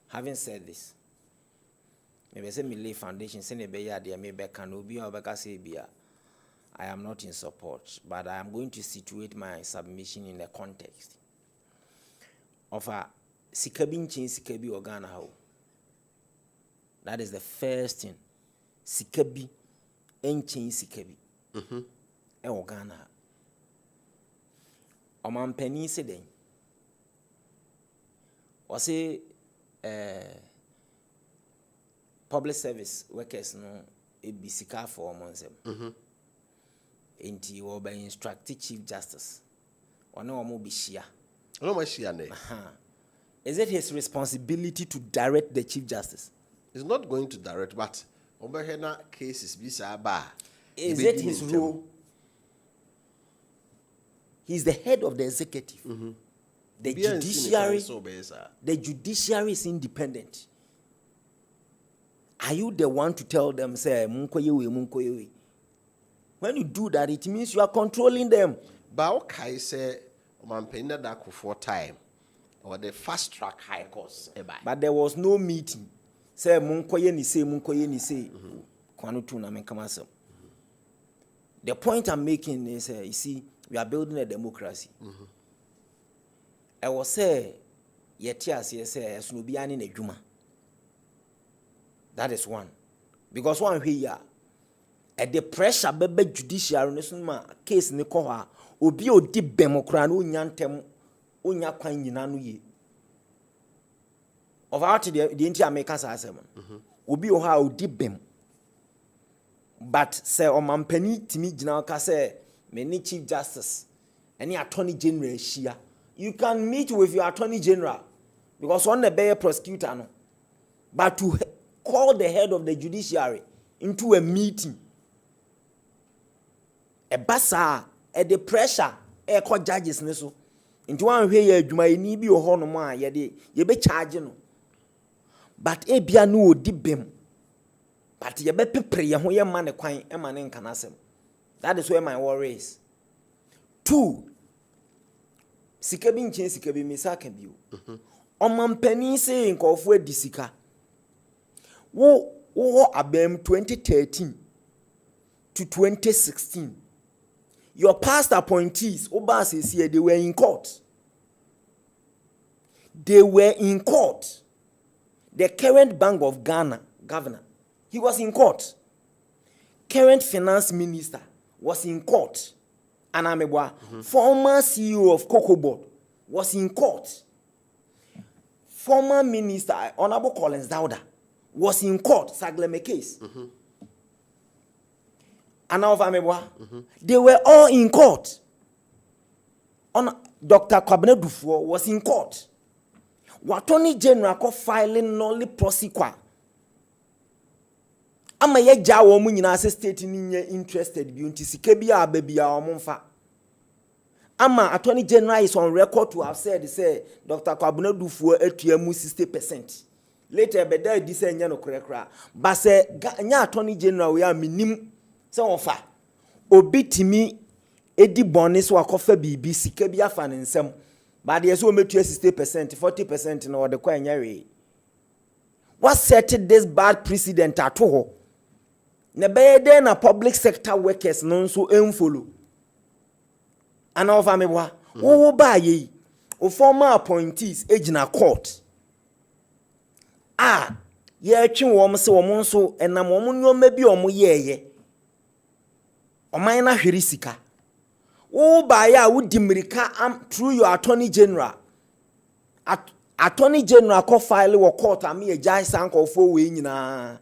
Speaker 10: Having said this, maybe say me lay foundation say ne be ya de me be kan obi o be ka say bia I am not in support, but I am going to situate my submission in the context of a sikabinchin sikabi organa how. That is the first thing. Sikabi enchin sikabi. E organa. Omampani se den. Or say public service workers no e bisika for monsem. Enti wo be instruct chief justice. One omo bi shia.
Speaker 8: No ma shia ne.
Speaker 10: Is it his responsibility to direct the chief justice?
Speaker 8: He's not going to direct, but Obahena cases bisa ba.
Speaker 10: Is it his role? He's the head of the executive. The judiciary is independent. Are you the one to tell them, say, munkoyewe? When you do that, it means you are controlling them.
Speaker 8: But okay, say, Omampena Dako for time, or the fast track high course.
Speaker 10: But there was no meeting. Say, munkoye ni say, kwanutuna menkamasem. The point I'm making is, you see, we are building a democracy. I was say, yetias, yes, Snubiani Nejuma. That is one. Because one here, at the pressure, bebe judiciary, case Nikoha, obi o deep democrat, unyantem, unyakwan yinanu ye. Of out the entire makers as a obi o ha o deep bem. But say Omampani Timi Jinaka say, many chief justice, any attorney general shia. You can meet with your attorney general because one the bear prosecutor no. But to call the head of the judiciary into a meeting, a basa, the pressure, court judges neso. Into one way you may need be a honor ye be charging. But a bianu deep bem. But ye be pray who your man a quine a man in canasem. That is where my worry is. 2. Sikabin chen sikabi misaka biu. Omampani se nkofo disika. Wo abem 2013. to 2016. Your past appointees, Obasi, they were in court. They were in court. The current Bank of Ghana governor, he was in court. Current finance minister was in court. Anamebwa, former CEO of Cocoa Board, was in court. Former minister, Honorable Collins Dauda, was in court, Sagleme case. They were all in court. Dr. Kwabena Dufour was in court. Attorney General ko filing nolly prosequa. Ama ye ja wo mu nyina se state ni interested bi unti sika bi a baby a omonfa. Ama Attorney General is on record to have said say Dr. Kwabena Dufour atua mu 60%. Later be there di say nya no krekra. Ba say nya Attorney General we a minim se onfa. Obi timi edi boni so akofa bibi sika bi afa ne nsem. But yes, we make 60%, 40% in order to what set this bad precedent at all? Nebe na public sector workers non so follow. And of amewa, wo ba ye, o former appointees ejina court. Ye twi wo se wo mo so enam wo nyo mabi o mo ye. O man na hwere sika. Oh, by ya would dimirika through your attorney general. Attorney general ko file wo court ami e jai sanko fo we nyina.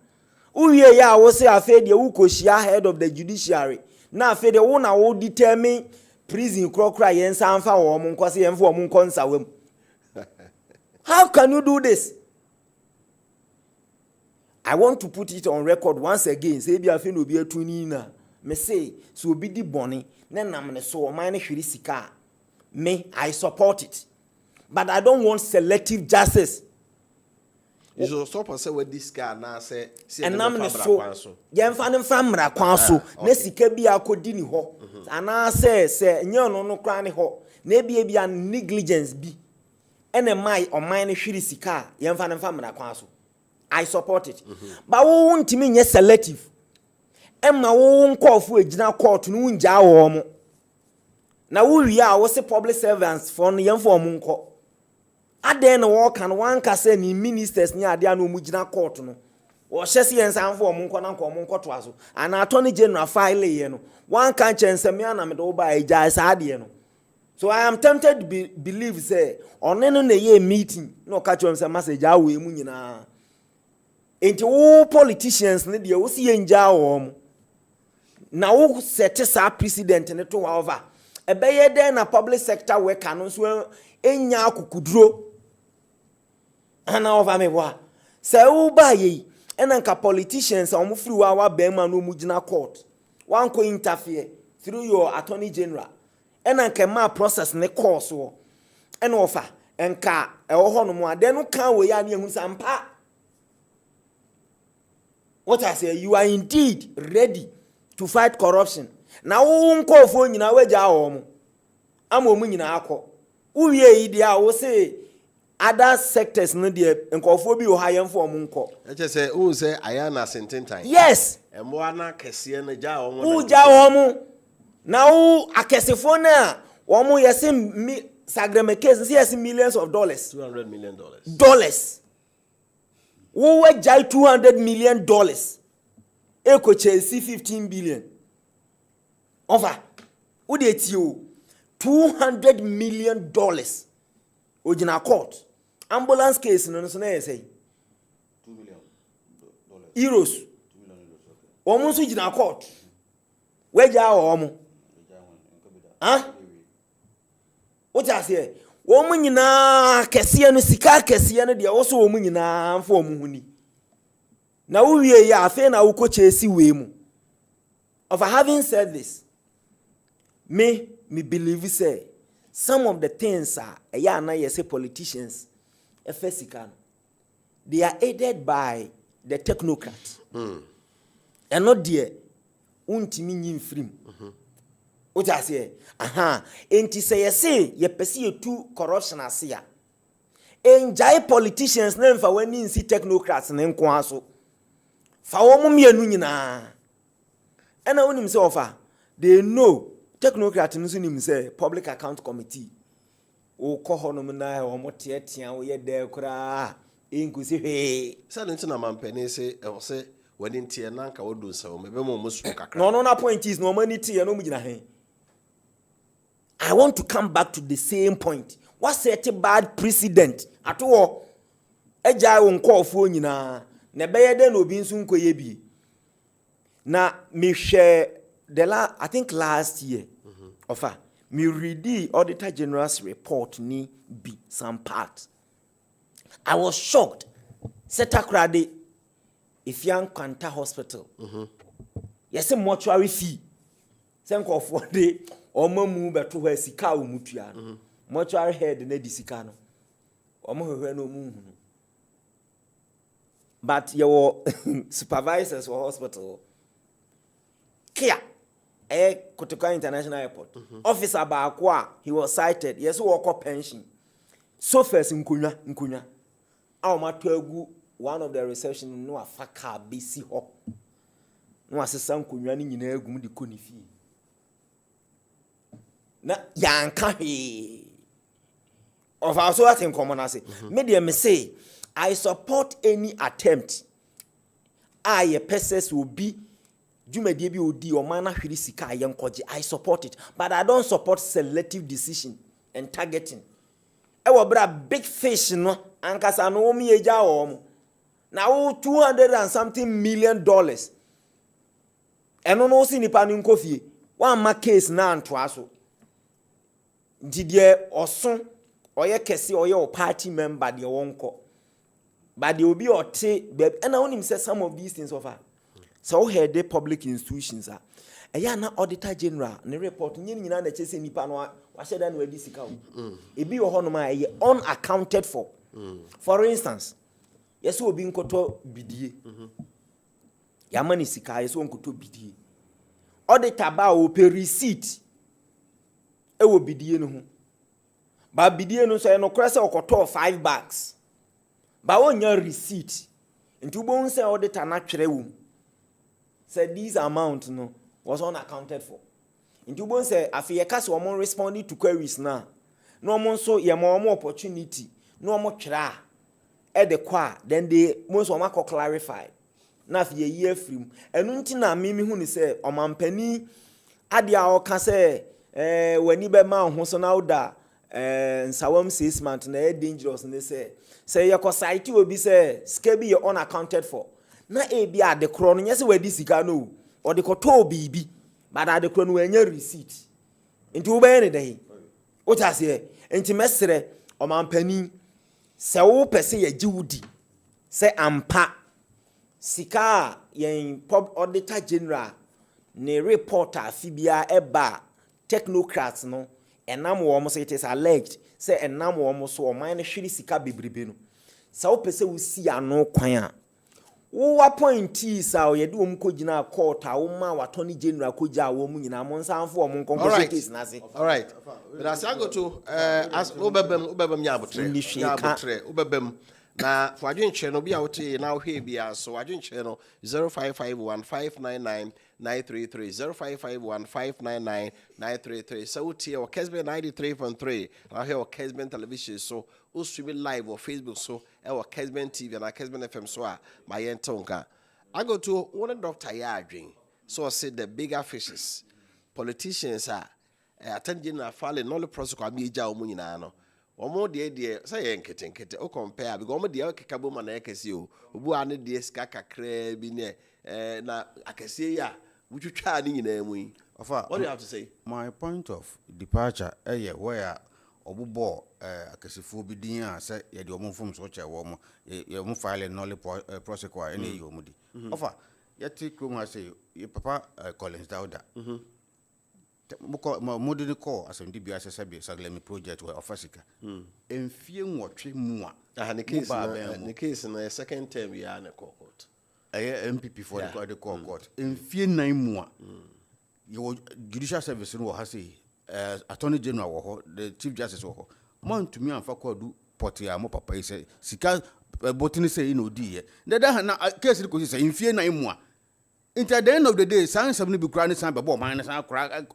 Speaker 10: Uye ya wo se afede wo koshia head of the judiciary. Na afede wo na wo determine prison krokra yensa amfa wo mo nkwase yemfa wo mo nkonsa wem. How can you do this? I want to put it on record once again. Say bi afi no bi atuni na. Me say so obi di boni. Me, I support it. But I don't want selective justice.
Speaker 8: You should stop and say what this guy now say.
Speaker 10: And I'm so Yanfan from Raquanso, Nessika be a codini ho. And I say, no cranny ho. Maybe a negligence be. And a my or mine shirisika, Yanfan from Raquanso. I support it. But won't mean yes selective. Emma won't call for a general court no nja wo. Na we are was public servants for the young for munko. Aden work and one kase ni ministers ni ade anu mu gina court no. Wo hyese yen san for munko na nko munko to aso. And attorney general file ye no. One can chensem ya na me do ba eja sa ade no. So I am tempted to believe say oneno na ye meeting no ka chom say message awe mu nyina. Enti wo politicians ne de wo si ye nja wo. Na wo set sa president ne to over. Ebeye den na public sector worker no so enya akukuduro. Ana over me wa. Se wo ba ye enanka politicians a omufri wa ba ma no mugina court. Wan ko interfere through your attorney general. Enanka ma process ne course wo. Ena ofa enka e wo ho no mu ade no kan we ya ne ehun sampa. What I say, you are indeed ready to fight corruption. Na wo nko fo nyina waja wo mo. Ama mu nyina akọ. Uwie yi dia wo say other sectors no de nkofo bi o ha yemfo mo nko.
Speaker 8: Eche say who say ayana sententan.
Speaker 10: Yes.
Speaker 8: Emo ana kese na ja wo mo.
Speaker 10: Who ja wo mo. Na wo akesefo na wo mo yesi sagreme case yes millions of dollars.
Speaker 8: $200 million.
Speaker 10: Dollars. Wo waja $200 million. Eko Chelsea 15 billion. Over. Who did you? $200 million. Ojina court. Ambulance case no say. $2
Speaker 9: million.
Speaker 10: Euros. $2
Speaker 9: million okay.
Speaker 10: Omo so jina court. Where ja omo? Huh? What I say? Woman nyina kese no sika kese no de wo so woman nyina mfa omo huni. Na wo wie ya afa na wo ko Chelsea we mu. Of having said this, me believe say some of the things are na say politicians efesika they are aided by the technocrats. And not there untimi nyim frim. What I say? Enti say ye pese ye tu corruption asia. Enjai politicians na mfa wani nsi technocrats na nko aso. Fa wo mo mienu nyina. And I want him say offer. They know technocrat no nim say public account committee. O ko hono na o motie tia o ye de kura inkusi he.
Speaker 8: Say nti na mampani say e say wani ntie na nka wodu nsa o mebe mo musu kakra.
Speaker 10: No na point is no mani tie no mu gina he. I want to come back to the same point. What set a bad precedent at all? Eja won call for nyina na beye de no bi nso nkoye bi. Na me share I think last year. Offer me read the Auditor General's report ni be some part. I was shocked. Setakrade if young Kwanta Hospital. Yes, a mortuary fee. Thank you for the Omo mu beto where sika o mutua no. Mortuary head na di sika no. Omo hwehwe no mu hu. But your supervisors for hospital. Kia Kotoka International Airport. Officer Baakwa, he was cited. Yes, work pension. So first nkunya. Aw matwagu one of the reception no afaka bisi ho. No asesa nkunya ni nyina agum de koni fie. Na yanka he. Of our so in common as media me say I support any attempt. A persons will be Jumedie bi odi o man na hwiri sika yenkoje. I support it, but I don't support selective decision and targeting. E wo bra big fish no ankasa no mi eja wo mo. Na wo $200 and something million. Eno no si nipa ni nkofie. One ma case na anto aso. Didie oson oye kese oye o party member de wonko. But there will be and I want him say some of these things offer. So here the public institutions are. Na Auditor General ne report nyina na chese nipa no wa sheda na wadi sika o. E bi wo hono ma unaccounted for. For instance, yes obi nkoto bidie. Ya mani sika yes nkoto bidie. Auditor ba o pe receipt e wo bidie no ho. Ba bidie no so e no krese okoto 5 bags. Ba wonya receipt. Nti ubon say auditor na twere wo. Said this amount no was unaccounted for. Nti ubon say afi ye kase omo responding to queries na. No omo so ye mo opportunity. No omo twere e de kwa then they most omo ko clarify. Na afi ye year free. Enu nti na mimi hu ni say omampani ade a o ka say wani be ma ho so na oda nsawam 6 months na dangerous ne say your society will be say scaby you unaccounted for. Na ebi ade kro no nyese wadi sika no or the koto bibi but ade kro no enya receipt. Nti wo be ne dey. What I say nti mesere o mampani se wo pese ye giwudi se ampa sika yen Auditor General ne reporter fibia eba technocrats no enam wo mo say it is alleged say enam wo mo so o man hwiri sika bebrebe no sa wo pese wo si ano kwan a wo appointee sa o ye de wo mko gina court a wo ma watoni general ko ja wo mu nyina mo nsanfo o mo nkonko case na se.
Speaker 8: All right, but as I go to as obebem nyabotre obebem na for adwenche no bia wote na wo hwe bia so adwenche no 0551599933 0551599933 so wote o Kessben 93.3 na here o Kessben television so o stream live on Facebook so e o Kessben TV na Kessben FM so a my entonka. I go to one Dr. Yadwin so I said the bigger fishes politicians are attending a falling no prosecute me ja omu nyina no omo de say nkete o compare because omo de kekabo ma na ekesi o obu ane de ska kakra bi ne na akesi ya wutwitwa ni nyina mu yi. What do you have to say?
Speaker 9: My point of departure where obubo akesifo bi din a say ye de omo fom so che wo mo ye mo file no prosecute ene yo mo di ofa yeti krom ha say ye papa Collins Dauda modern call as ndi bia sesabe saglemi project we ofasika enfie nwotwe mu a
Speaker 8: ne case na second term ya na court
Speaker 9: MPP for the court enfie nan mu a your judicial service no ha say attorney general wo the chief justice wo man to me amfa kwadu portia mo papa say sika botini say no di ye na case ko say enfie nan mu a At the end of the day, science have be crying some before minus and crack.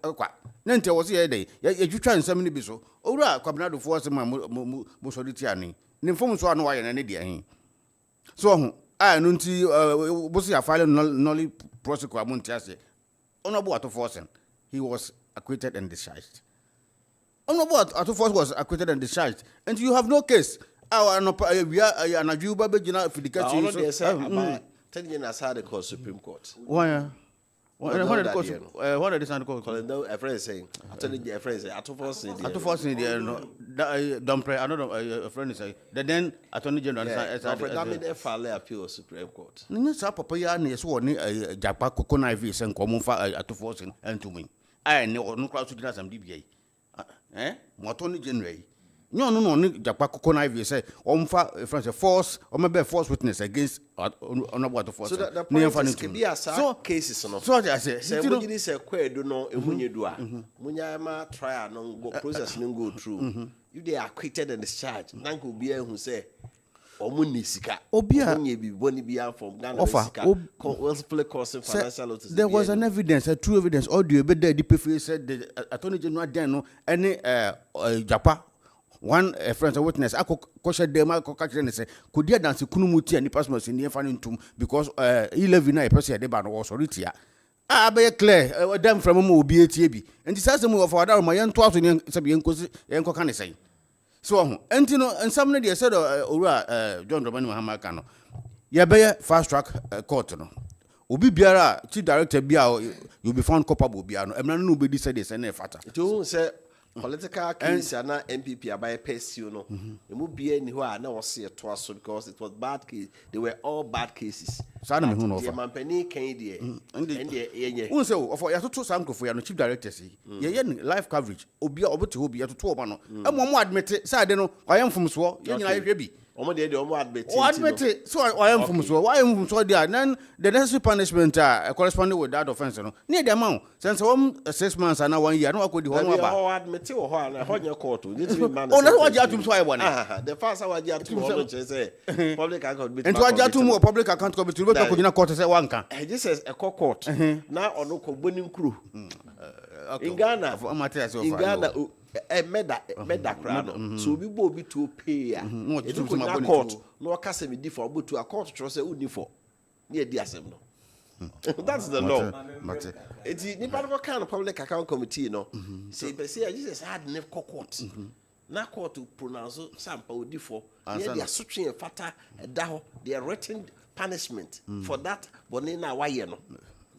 Speaker 9: Nente was here day. You try and some be so. Ora, Cabinado force my Mussolitiani. Ninforms one why and an idiot. So, I nunti was a file nolly prosequa Montiasi. Honorable to forcing. He was acquitted and discharged. Honorable to force was acquitted and discharged. And you have no case. We are an Ajuba Begina for the catch.
Speaker 8: 10 years had the court Supreme Court.
Speaker 9: Why? What are the sound called?
Speaker 8: A friend saying, I tell you, a friend say, I to force
Speaker 9: don't pray. I don't know. A friend say, then Attorney General.
Speaker 8: That file appeal Supreme Court.
Speaker 9: Nina Papa Yan is one Japa Coconai Vis and Comunfa at forcing and to me. I know no crowd to get some DBA. Attorney General. No, Japa Coconai Vis say, Omfa, force, or maybe false witness against honorable to force.
Speaker 8: So that the point can be a cases on.
Speaker 9: So I say,
Speaker 8: when you say, queer do no, when you do, Munyama trial, no process, no go through. You they are acquitted and discharged. Nanko Bia who say, Omunisika, Obia, Bonnie Bia from Ghana,
Speaker 9: there was an evidence, a true evidence, audio, but the DPF said the Attorney General Dano, any Japa. One friend a witness, I could them, I could say, could you dance Kunumuti and the passwords in the Fanning because 11 I per se the ban was already. I be clear, damn from a move BATB, and this has a move of our my young 12 and Yanko can say. So, and you know, and somebody said, John Romano Hamakano, Yabe fast track court. Obi Biara, Chief Director Biao, you'll be found culpable Biano, and nobody said this and a fatter.
Speaker 8: You say, political case and MPP by PSU no. It would be anywhere now see it twice because it was bad case. They were all bad cases.
Speaker 9: Sana me huno
Speaker 8: fa. Mampani kan die. Ende
Speaker 9: Who say for ya to sanko for ya no chief director see. Ye live coverage. Obi obi ya to oba no. E mo admit say ade no oyam fom so. Ye nyina ye hwe bi.
Speaker 8: Omo de omo admit.
Speaker 9: O admit so oyam fom so. Why am fom so there? Then the necessary punishment corresponding with that offense no. Near the amount since 6 months and 1 year no akodi ho no aba.
Speaker 8: O admit o ho na ho nya court.
Speaker 9: Oh na what you atum so I want.
Speaker 8: The first I you atum o no say public account committee.
Speaker 9: And what you atum public account committee we ko nyina court say wanka.
Speaker 8: This is a court. Na ono ko bonim kru. In Ghana, meda crowd. So we will be to pay. It took a court. No Cassami differ, but to a court trust a would for near the assembly. That's the law. It's the kind of public account committee, no. Say, but see, I just had never court. Now court to pronounce sample differ. They are such a fatter, they are written punishment for that. Bonina, why you know?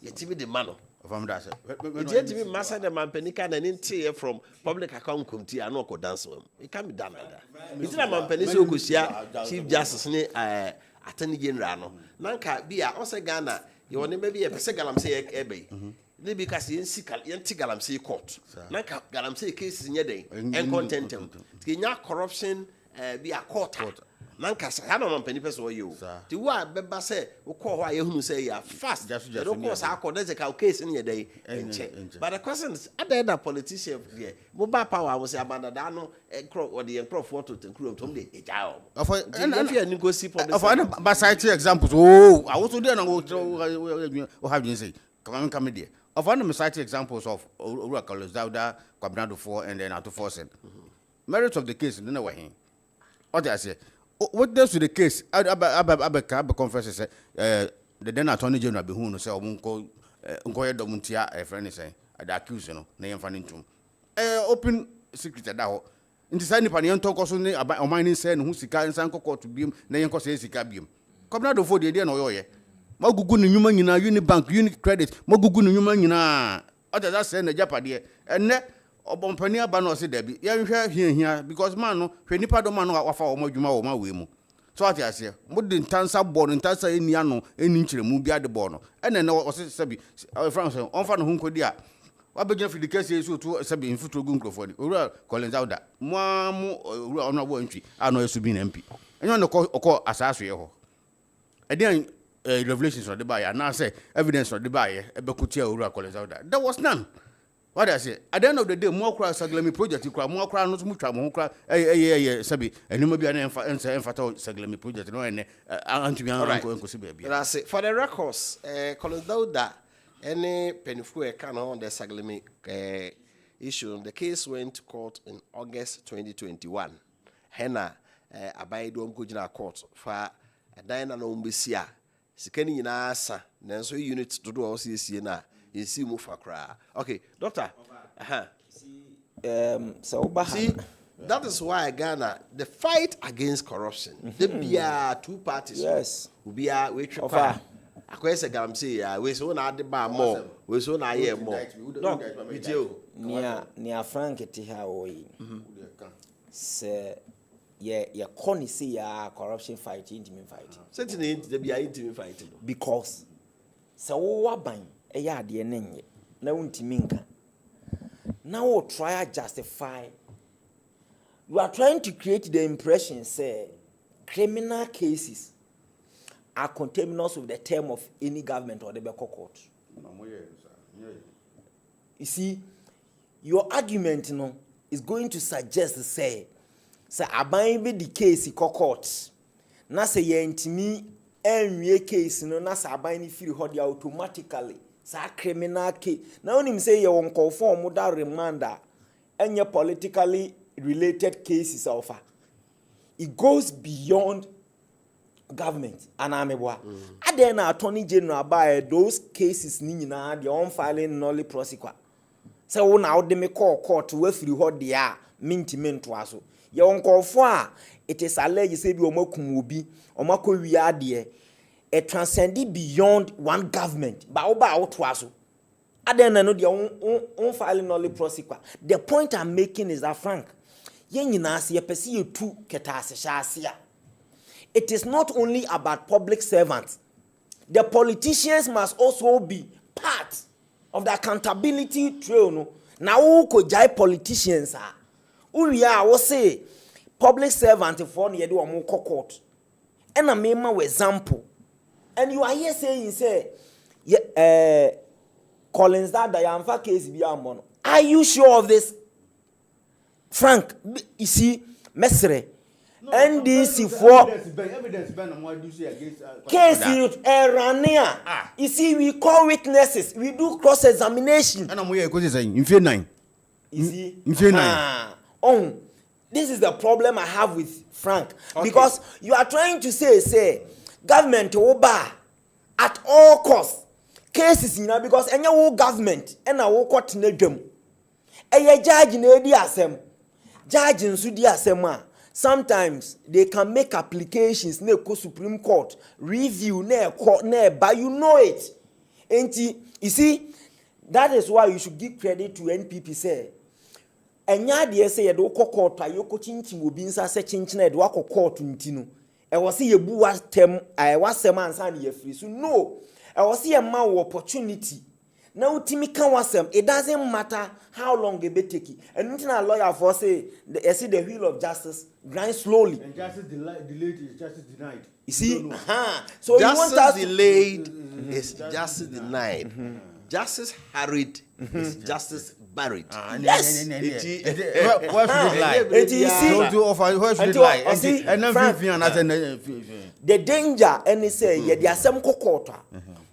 Speaker 8: Yet the man. It's yet to be master the Mampenica and in from public account committee. I know could dance with him. It can be done like that. It's not Mampenica who see Chief Justice Attorney General. Nanka be also Ghana. You want maybe a Galam say Ebe. Because you see Galam say court. Nanka Galam say cases in your day and contentem. Tina corruption be a court. Nanka Hana Mampenipas or you. The word Beba say, who call why you say you are fast. Just of course, I call that case in your day and check. But the question is, I did a politician here. Mobile power was a bandano and crop or the crop photo to crew to me. A job. And go see for
Speaker 9: the side examples. Oh, I also didn't know what have you say. Come here. Of one of the side examples of Oracle Zauda, Cabinado 4, and then out of force. Merits of the case in the way. What I say. What does to the case? I confess the then Attorney General be who say unko domuntia a friend say the accused no na yemfa ntum open secret that ho nti say nipa ne ntoko so ne oman say no hu sika nsan kokko to biem na yenko say sika biem komna do fo de no yoye magugu ne nyuma nyina Unibank Unicredit magugu ne nyuma nyina oda that say na japade enne obompani aba no se da bi ye hwe hia because man no hwe nipa do man no wafa o madwuma o ma we mu so ati ase mo de ntansa bo no ntansa eni ano eni nkyere mu bia de bo no ene na o se sabi France on fa no hu nkodi a wa begina fi de case so to sabi infutro gu nkrofo ni owura Collins Auda mo owura ono abo ntwi ano esu bi na mpi enyo no ko asaso ye ho eden revelations of the buyer na say evidence of the buyer ebekutia owura Collins Auda there was none. What I say, at the end of the day, more crowd Saglemi project, you cry more crowd, not much more crowd, Sabi, and you may be an emphatic Saglemi project, no, and Auntie Bianco.
Speaker 8: I say, for the records, Colonel Dauda, any Penifue can on the Saglemi issue. The case went to court in August 2021. Henna, Abaido Gujina court for a Diana Nombesia. Sikeni in Asa, Nanso unit to do all CCNA. You see Wofa Kofi. Okay, doctor. See, that is why Ghana, the fight against corruption, there be two parties.
Speaker 10: Yes.
Speaker 8: We are we try. Akwese gamse we so na ade ba more. We so na hear more. No, with you.
Speaker 10: Nia Frank ti ha oyi. Se ye koni say ya corruption fight, intimate fight.
Speaker 8: Certainly there be intimate fight.
Speaker 10: Because se wo waban eya de nenye na untimi nka. Now try to justify. You are trying to create the impression say criminal cases are contaminous with the term of any government or the Beko court. You see, your argument is going to suggest say aban the case in court. Na say ye ntimi enwie case na say aban ni firi ho dia automatically. Sa criminal case. Now him say you won conform that reminder any politically related cases offer. It goes beyond government and amebwa. Then attorney general by those cases ni nyina the on filing nolly prosecutor. So wo na de me call court we free ho dia mintimento aso. Ye won conform it is alleged say bi omakum obi omakowi ade it transcended beyond one government. But about was I don't know the filing only prosecutor. The point I'm making is that Frank, it is not only about public servants. The politicians must also be part of the accountability trail. Now who could jai politicians are? Uria will say public servants for the edu amu court. And a mema example. And you are here saying, say, Collins that Diamfa case be a mono. Are you sure of this? Frank, you see, Mesre, NDC for
Speaker 9: evidence ban on what you say against
Speaker 10: case Rania. You see, we call witnesses, we do cross examination.
Speaker 9: And I'm here saying, in fear 9.
Speaker 10: You see,
Speaker 9: in fear 9.
Speaker 10: Oh, this is the problem I have with Frank. Okay. Because you are trying to say, government oba at all costs cases because any government and a court na dwam judge na di asem judge nso di asem sometimes they can make applications na go Supreme Court review na court na but you know it and you see that is why you should give credit to NPP say enya de say ye do court ayoko chinchim obi nsa se chinchim na de wa court ntino I was see a bua term, I was a man sign your free. So no, I was see a man opportunity. Now Timmy can was it doesn't matter how long it be taking. And internal lawyer for say the wheel of justice grind slowly.
Speaker 9: And justice delayed is justice denied.
Speaker 10: You see, so
Speaker 8: justice
Speaker 10: you want
Speaker 8: delayed is justice denied. Justice hurried is justice buried.
Speaker 10: Yes.
Speaker 9: What should it lie?
Speaker 10: The danger and they say yeah there are some kokota.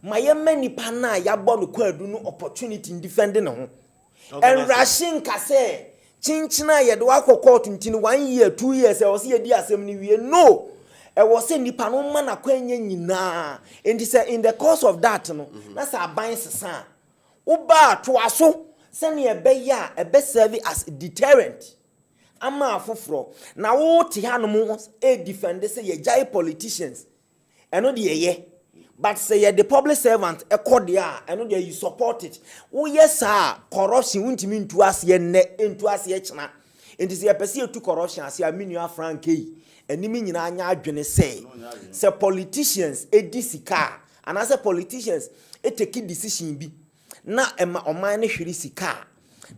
Speaker 10: My many pana ya born no opportunity in defending home. And Rashin Kase Chinchina ya do court in 1 year, 2 years, I was here dear assembly we no. I was saying nipa no man akwenye nyina. And in the course of that no that's our buying son. Uba to aso send a beya a best service as a deterrent. Ama afofro na wo ti hanom e defend say ye jai politicians eno de ye but say ye the public servant e cordia eno de you support it wo yes corruption untimi ntu ase ne ntu ase china enti say pese etu corruption ase aminua Frank enimi nyina anya adwene say politicians e disika and as politicians e take decision bi na ema oman ne hwiri sika.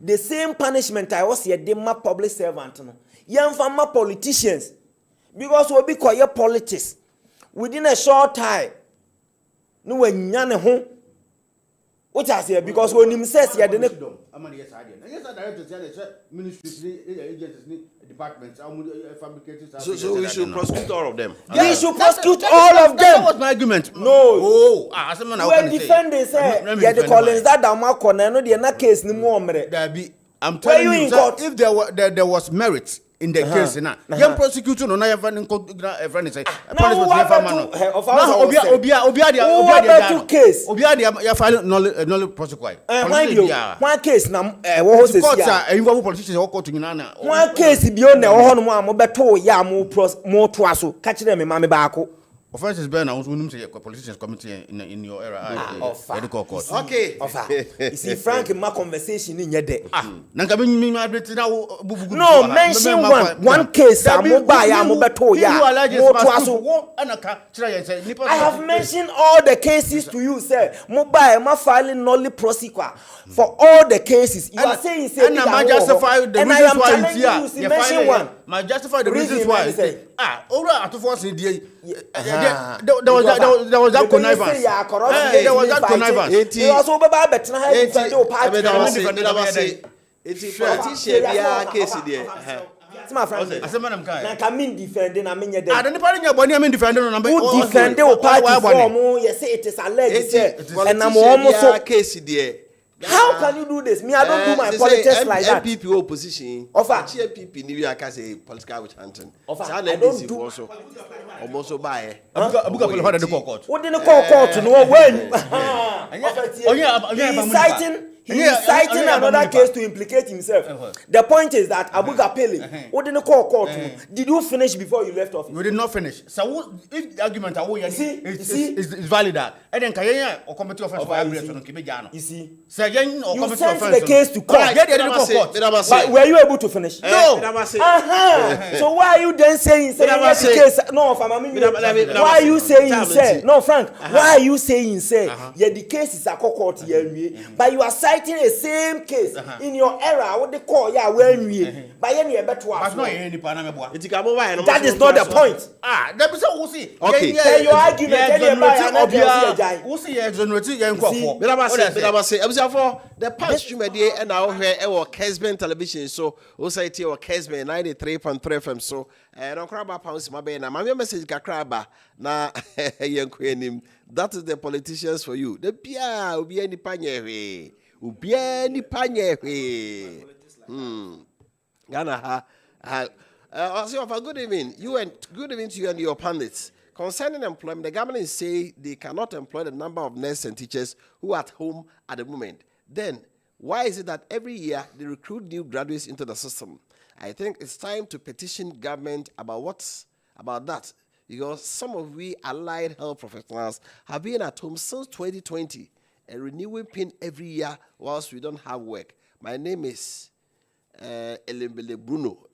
Speaker 10: The same punishment I was here, the public servant, no. Young farmer politicians, because we be call your politics within a short time. No, when yan home, What I say because when him says yeah, then
Speaker 9: yes, directors, ministries, agencies, departments, fabricators.
Speaker 8: So we should prosecute all of them.
Speaker 10: We should prosecute all of them.
Speaker 9: That was my argument.
Speaker 10: No.
Speaker 9: When
Speaker 10: defending say yeah, the Collins that Dama corner no the na case ni more.
Speaker 9: I'm telling you, sir, if there was merit in the case now, young prosecutor no na your friend say
Speaker 10: case
Speaker 9: you file no prosecute.
Speaker 10: One case na wo say
Speaker 9: involve politicians or court nyina.
Speaker 10: One case bi o na wo ho no mo beto ya mo to aso ka kire me ma me baako.
Speaker 9: Offenses burn now when say politicians committee in your era.
Speaker 10: Okay. You see Frank my conversation in your day.
Speaker 9: Nanka me
Speaker 10: no, mention one case I have mentioned all the cases to you, sir. Mobile ma filing nolly prosecutor for all the cases. You are saying
Speaker 9: and I justify the reasons why
Speaker 10: you mention one.
Speaker 9: My justify the reasons why. At force in the there was that connivance. There was that connivance.
Speaker 10: He also my friend, I come in defending. I mean, I don't know
Speaker 9: defending.
Speaker 10: Who defend the party for you say it is alleged, and I'm almost
Speaker 8: case there.
Speaker 10: How can you do this? Me, I don't do my politics like that.
Speaker 8: MPP opposition.
Speaker 10: Offer.
Speaker 8: MPP New York has a political witch hunting.
Speaker 10: Offer. I don't do.
Speaker 8: Also, almost buy.
Speaker 10: What didn't call court to know when? He's citing another case to implicate himself. The point is that Abuga Pele, what didn't call court to? Did you finish before you left office?
Speaker 9: We did not finish. So if the argument is valid, and then Kaya or committee offense for
Speaker 10: you see,
Speaker 9: you
Speaker 10: sent the case to court. But were you able to finish?
Speaker 9: No.
Speaker 10: So why are you then saying the case? No, why are you saying say? No, Frank. Why are you saying say? Yeah, the case is a court here, but you are citing the same case in your era. What they call when we by any better. That is not the point.
Speaker 9: That is what we see.
Speaker 10: Okay, tell your
Speaker 8: argument. The past Jumede and our hair or Kessben television. So, Osity or Kessben 93.3 FM. So, I don't cry about pounds, my baby. My message Kakraba na young queen. That is the politicians for you. The Pia Ubi any panye. Ubi any panye. Ghana also of a good evening. Good evening to you and your pundits. Concerning employment, the government say they cannot employ the number of nurses and teachers who are at home at the moment. Then, why is it that every year they recruit new graduates into the system? I think it's time to petition government about that, because some of we allied health professionals have been at home since 2020 and renewing PIN every year whilst we don't have work. My name is Lembele Bruno.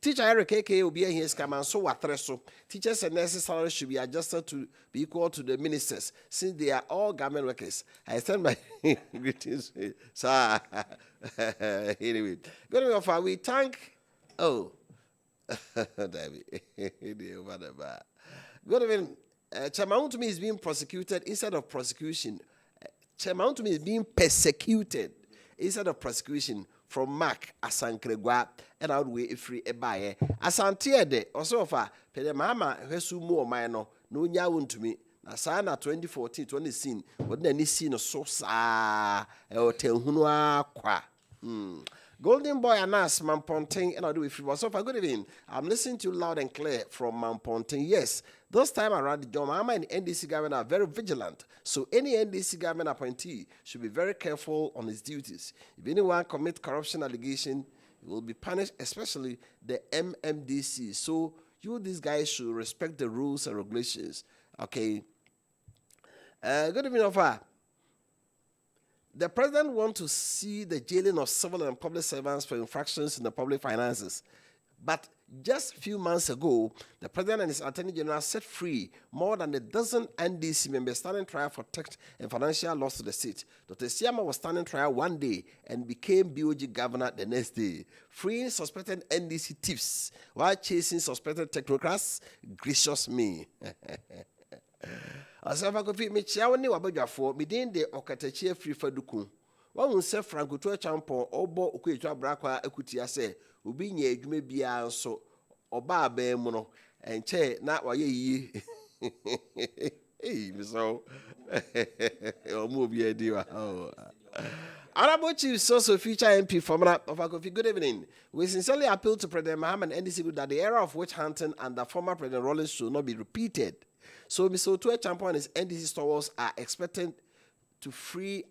Speaker 8: Teacher Eric KK will be here. So what? Teachers and nurses' salaries should be adjusted to be equal to the ministers, since they are all government workers. I send my greetings, sir. Anyway, good we thank. Oh, David. Good evening. Chairman to me is being prosecuted instead of prosecution. Chairman to me is being persecuted instead of prosecution. From Mark Asankregwa and out way free a buyer. Asantia de also for Pedamama Hesu more minor, no nyawun to me. Asana 2014, 20 scene, what any scene of so sa or tell Hunua qua. Golden Boy and us, Mamponting, and I'll do it free. So for good evening. I'm listening to you loud and clear from Mamponting. Yes, this time around, the John Mahama and NDC government are very vigilant. So any NDC government appointee should be very careful on his duties. If anyone commits corruption allegation, he will be punished, especially the MMDC. So these guys should respect the rules and regulations. Okay. Good evening, Ofa. The president wants to see the jailing of civil and public servants for infractions in the public finances. But just a few months ago, the president and his attorney general set free more than a dozen NDC members standing trial for theft and financial loss to the state. Dr. Siama was standing trial one day and became BOG governor the next day, freeing suspected NDC thieves while chasing suspected technocrats. Gracious me. Asafa Kofi me chia woni wabadwafo me den de okatachi afiri faduku. Won se Franco to champion obo okwetu abrakwa akutia se obi nya adwuma bia nso oba aban mu no enche na waye yi. Hey, so omo bi edi wa. Honorable Chief Soso Future MP Formula of Akofi, good evening. We sincerely appeal to President Mahama and NDC that the era of witch hunting and the former President Rollins should not be repeated. So Mr. Otue Champo and his NDC stalwarts are expected to free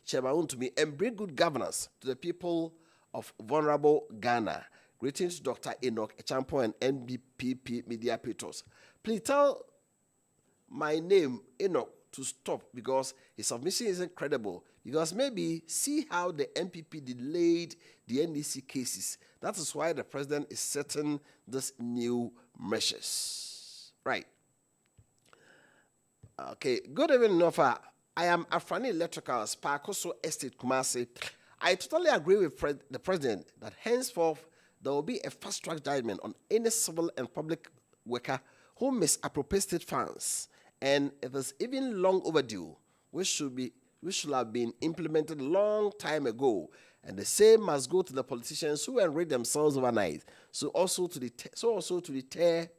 Speaker 8: Chairman Wontumi and bring good governance to the people of vulnerable Ghana. Greetings, Dr. Enoch Champo and NBPP Media Petros. Please tell my name, Enoch, to stop because his submission isn't credible. Because maybe see how the MPP delayed the NDC cases. That is why the president is setting these new measures. Right. Okay. Good evening, Nofa. I am Afrani Electrical, Sparkoso Estate, Kumasi. I totally agree with the president that henceforth there will be a fast-track judgment on any civil and public worker who misappropriates state funds. And it is even long overdue, which should have been implemented a long time ago. And the same must go to the politicians who enrich themselves overnight. So also to deter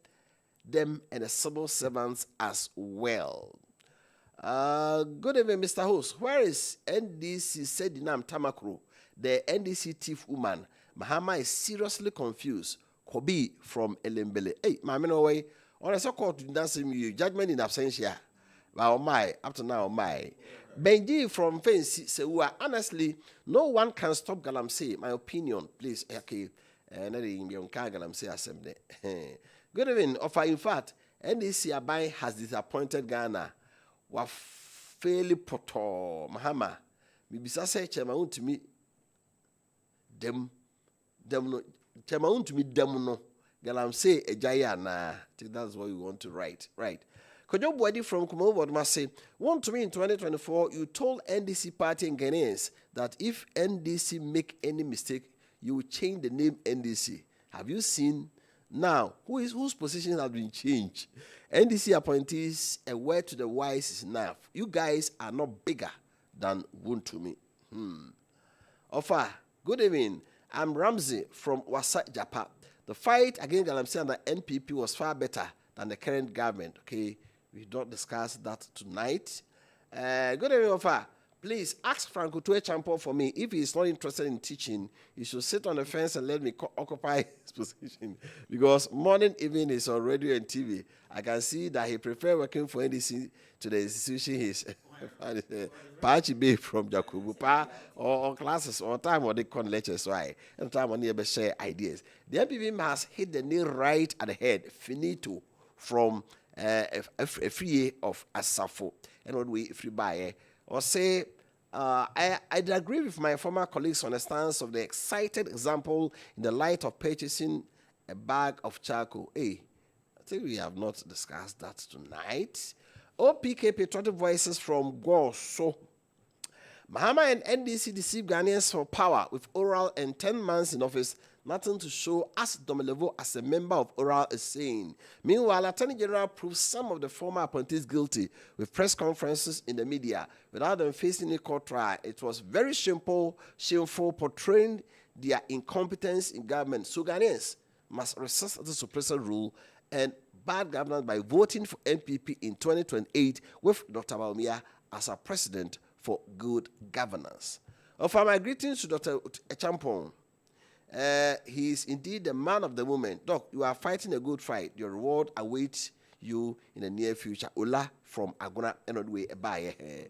Speaker 8: them and the civil servants as well. Good evening, Mr. Host. Where is NDC Sedinam Tamakro, the NDC thief woman? Mahama is seriously confused. Kobi from Elembele. Hey, Mami no way. On a so-called judgment in absentia. Well, my, up to now, my. Benji from Fancy Sewa. Honestly, no one can stop Galamsey. My opinion, please. Okay. Galamsey assembly. Good evening. In fact, NDC Abai has disappointed Ghana. Wa fairly poto. Mahama. Mibisa say Chairman Wontumi dem no. Chairman Wontumi dem no. Galamsey ejaya na. I think that's what we want to write. Right. Kojo Bwadi from Kumo must say, Wontumi in 2024, you told NDC party and Ghanaians that if NDC make any mistake, you will change the name NDC. Have you seen now whose position has been changed? NDC appointees, a word to the wise is enough. You guys are not bigger than Wontumi. Ofa, good evening. I'm Ramsey from Wasa, Japan. The fight against Galamsey and the NPP was far better than the current government. Okay, we don't discuss that tonight. Good evening, Ofa. Please ask Franco Tue Champo for me. If he is not interested in teaching, he should sit on the fence and let me occupy his position. Because morning, evening is on radio and TV. I can see that he prefers working for NDC to the institution he's Pachi Bay from Jakubu Pa or classes or time or they con lectures. Why? And time when they share ideas. The MPP has hit the nail right at the head. Finito from a free of Asafo. And what we free buy. Or say, I'd agree with my former colleagues on the stance of the excited example in the light of purchasing a bag of charcoal. Hey, I think we have not discussed that tonight. OPK Patriotic Voices from Goso. Mahama and NDC deceive Ghanaians for power with Oral and 10 months in office. Nothing to show, as Domelevo as a member of Oral is saying. Meanwhile, Attorney General proves some of the former appointees guilty with press conferences in the media without them facing a court trial. It was very shameful portraying their incompetence in government. So Ghanaians must resist the suppressor rule and bad governance by voting for MPP in 2028 with Dr. Baumia as a president for good governance. Offer my greetings to Dr. Echampong. He is indeed the man of the moment. Doc, you are fighting a good fight. Your reward awaits you in the near future. Ola from Aguna Enodwe Ebaye.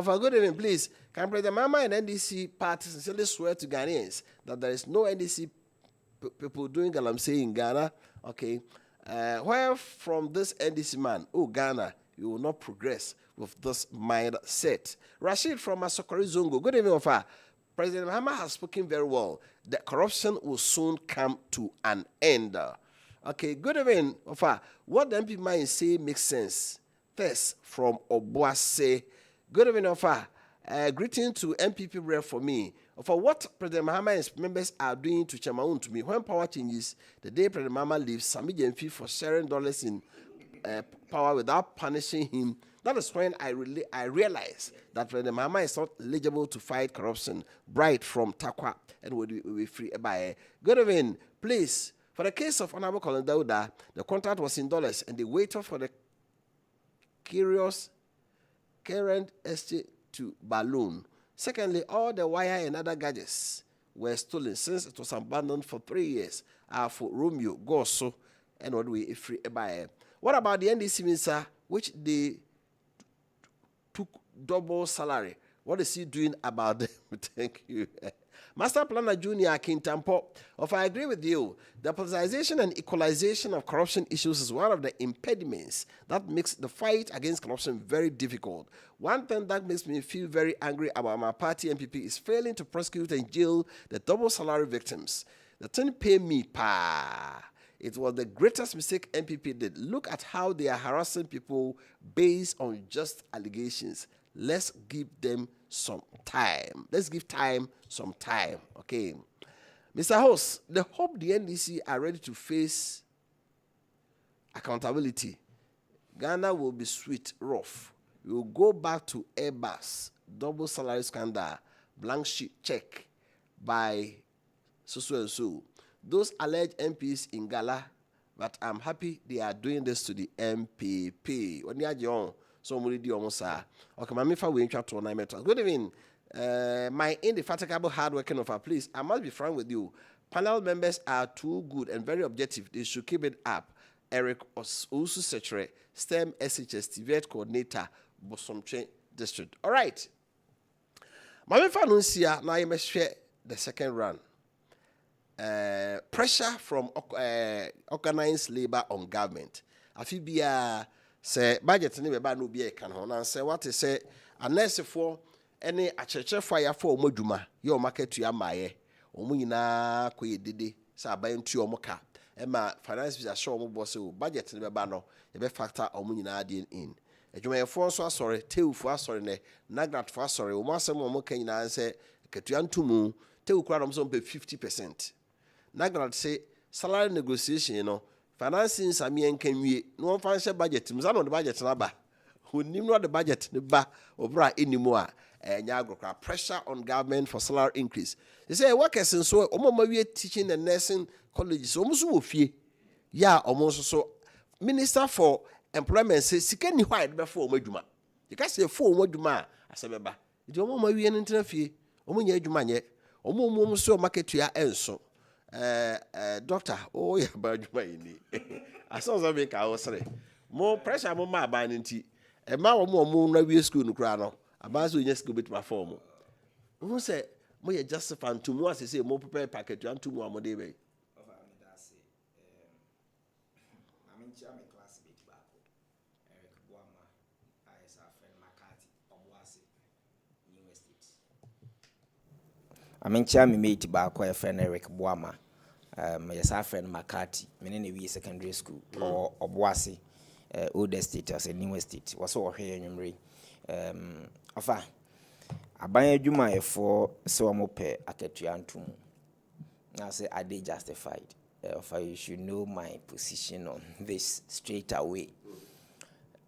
Speaker 8: For good evening, please. Can President Mama and NDC parties sincerely swear to Ghanaians that there is no NDC people doing Galamsey in Ghana? Okay. Where from this NDC man, Ghana, you will not progress with this mindset. Rashid from Asokori Zongo. Good evening, Ofa. President Mahama has spoken very well. The corruption will soon come to an end. Okay, good evening, Ofa. What the MP might say makes sense. First, from Obuase. Good evening, Ofa. Greeting to MPP rep for me. Ofa, what President Mahama and his members are doing to Chairman Wontumi when power changes, the day President Mahama leaves, Sami Jemfi for sharing dollars in power without punishing him. That is when I realized that when the Mama is not eligible to fight corruption, bright from Takwa, and will be free by. Good evening, please. For the case of Honorable Colin Dauda, the contract was in dollars, and they waited for the current estate to balloon. Secondly, all the wire and other gadgets were stolen since it was abandoned for 3 years. For Romeo, Goso, and what we free by. What about the NDC minister, which they took double salary? What is he doing about them? Thank you. Master Planner Junior Kintampo, if I agree with you, the politicization and equalization of corruption issues is one of the impediments that makes the fight against corruption very difficult. One thing that makes me feel very angry about my party MPP is failing to prosecute and jail the double salary victims. The thing pay me, pa. It was the greatest mistake MPP did. Look at how they are harassing people based on just allegations. Let's give them some time. Let's give time some time. Okay. Mr. Host, the hope the NDC are ready to face accountability. Ghana will be sweet, rough. We will go back to Airbus, double salary scandal, blank sheet check by so and so. Those alleged MPs in Gala, but I'm happy they are doing this to the MPP. When you are young, somebody do almost okay, my mifa we intro to 9 meters. Good evening. My indefatigable hard working of please, I must be frank with you. Panel members are too good and very objective. They should keep it up. Eric Osu Secretary, STEM SHS TVET Coordinator, Bosomche District. All right. My mifa nuncia now you must share the second round. Pressure from organized labor on government. I feel be say budget ni be ba no be can ho na say what say unless for any acheche fire for omoduma your market to amaye omu nyina koye dede say aban tu omoka e ma finance visa show omo boss o budget ni be ba no e be factor omu nyina dey in adwumayefo so asore tewufo asore ne nagrat fo asore omo asem omo kan nyina say ketua ntumu tewu kura no so be 50%. Nagrat say salary negotiation, you know, financing Samian can we no financial budget. Mzano the budget number. Who knew the budget the ba obra anymore. And yago pressure on government for salary increase. They say workers and so we teaching and nursing colleges almost fee. Yeah, almost so. Minister for Employment says sikeni white before Meduma. You can say 4 Meduma as a beba. You don't want an interfere. Omunya Jumanye. Omo so market to your enso. Doctor, oh yeah, but you I saw some make our sorry. More pressure on my banity. A man more moon review school no crano. A man who just go bit my form. Who said, Moya justify to more as say more prepared packet to 2 more day. I'm in German class bit back. Eric Boama, I is our friend Makati, Obuasi, New Estate. I'm in German mate back where friend Eric Boama. Yes, our friend Makati, Menene Secondary School, or Obuasi, Old Estate, as a New Estate, was all here in Yumri. Afa, I buy a Juma for so mope Aketiantum. Now say I did justified. You should know my position on this straight away.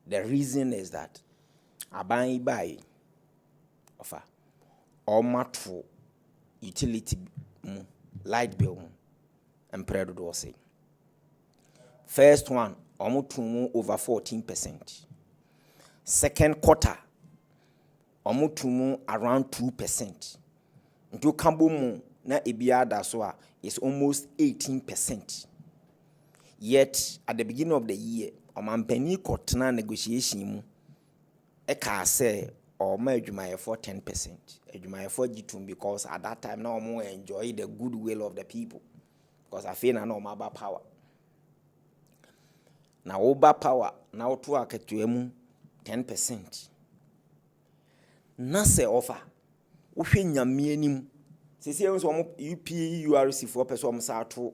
Speaker 8: The reason is that I buy offer or matful utility light bill and Predo was say. First one, almost over 14%. Second quarter, almost around 2%. Into Kambomu na Ibiada soa is almost 18%. Yet at the beginning of the year, Omampeni Kotna negotiation eka say or Majumaya for 10%. Ejumaya for G2 because at that time now more enjoy the goodwill of the people. Because I feel no more power. Now over power now to a 10%. Nase offer. Ufinya mianim. Sisi yenso URC for person sa to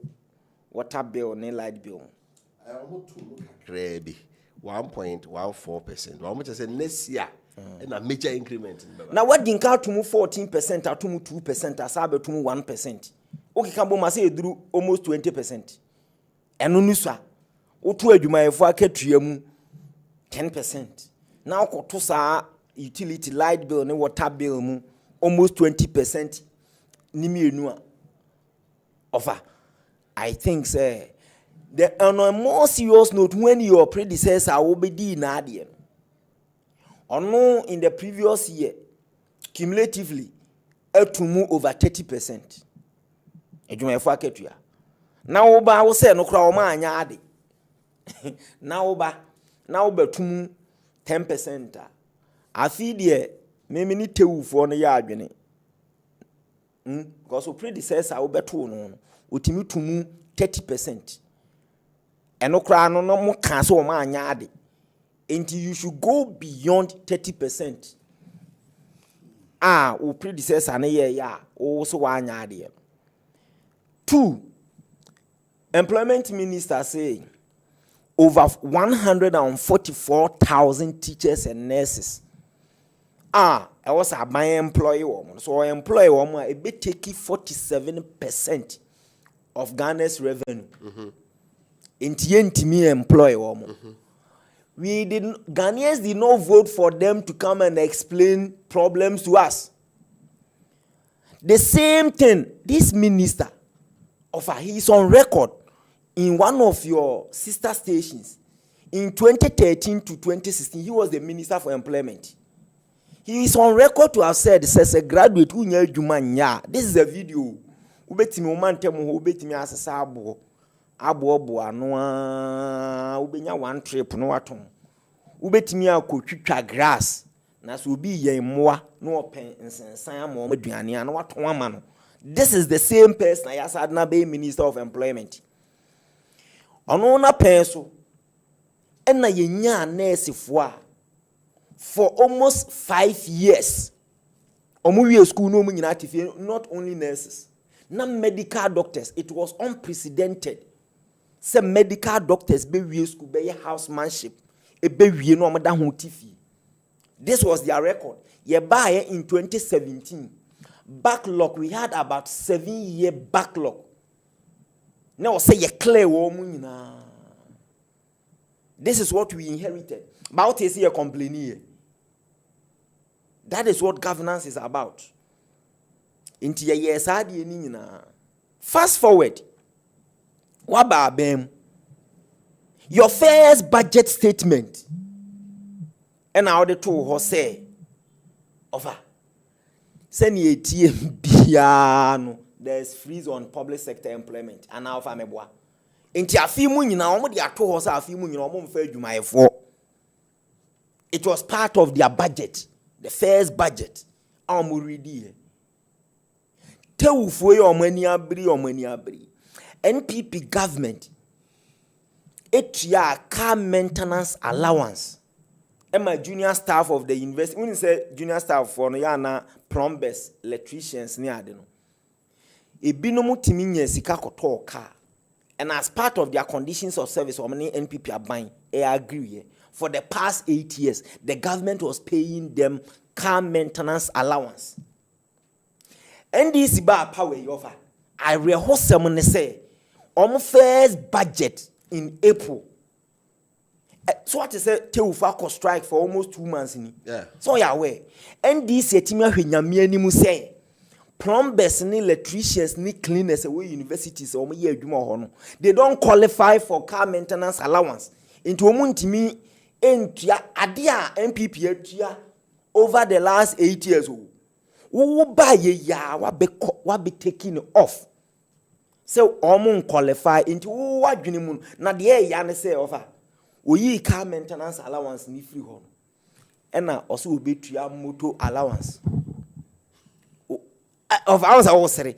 Speaker 8: water bill ne light bill. Ready 1.14%. How much is a next year? And a major increment. Now what didn't count to move 14% or to move 2% as I to move 1%. Okay, Kambo must say drew almost 20%. And Unusa
Speaker 10: wotu adwumayɛfo akatua mu 10%. Now koto saa utility light bill ne water bill mu almost 20% ni mienu a offer. I think say on a more serious note, when your predecessor will be di na ade no in the previous year cumulatively etumu over 30%. Adwumayɛfo akatua. Now oba wo say no kra o ma anya ade. Now oba tumu 10%. Afi de me ni tewufo no ya adwene. Because o predecessor wo beto no otimi tumu 30%. Eno kra no mo ka so o ma anya ade. Until you should go beyond 30%. O predecessor na ye ya o so wa anya ade. 2, employment minister saying over 144,000 teachers and nurses. I was a my employee woman. So I employ woman, a bit taking 47% of Ghana's revenue. In me employ woman. Ghanaians did not vote for them to come and explain problems to us. The same thing, this minister, he is on record in one of your sister stations. In 2013 to 2016, he was the Minister for Employment. He is on record to have said, says a graduate who knew Jumanya. This is a video. Ubetimi umantemu ubetimi asasa abo anoa ubenya one trip no atom. Ubetimi akotwitwa grass na so obi yen moa no open nsensan ama omaduane ana waton ama no. This is the same person I asked na be Minister of Employment. Ono na penso ena yenya nurse for almost 5 years. Omuwie school no munyina atifie, not only nurses. Na medical doctors, it was unprecedented. Some medical doctors be wie school be housemanship, e be wie no amada ho tifi. This was their record. Ye buy in 2017. Backlog, we had about 7-year backlog. Now say ye clear wo munyina. This is what we inherited. About is here complaining. That is what governance is about. Into your years, fast forward. What about them? Your first budget statement. And now the two say, over. Send ye TM there's freeze on public sector employment. And now for me, boy. Into a few money now, what they are told us a few money, it was part of their budget, the first budget. NPP government, it's car maintenance allowance. My junior staff of the university, when you say junior staff for Yana, plumbers, electricians, near the no. A binomu timinye sika koto car. And as part of their conditions of service, how many NPP are buying? I agree. For the past 8 years, the government was paying them car maintenance allowance. And this bar power offer. I rehearse someone say, on first budget in April. So what is it? Teufako strike for almost 2 months. So you're aware. And this yetimia hinyamia ni muse. Plumbers, ni electricians, ni cleaners away universities or they don't qualify for car maintenance allowance. Into omuntimi entia adia MPP over the last 8 years. Who buy ya what be taken off. So omun qualify into what junimun na the ya say offer. We car maintenance allowance ni free home. And now also be tua motor allowance. Of ours, I was saying,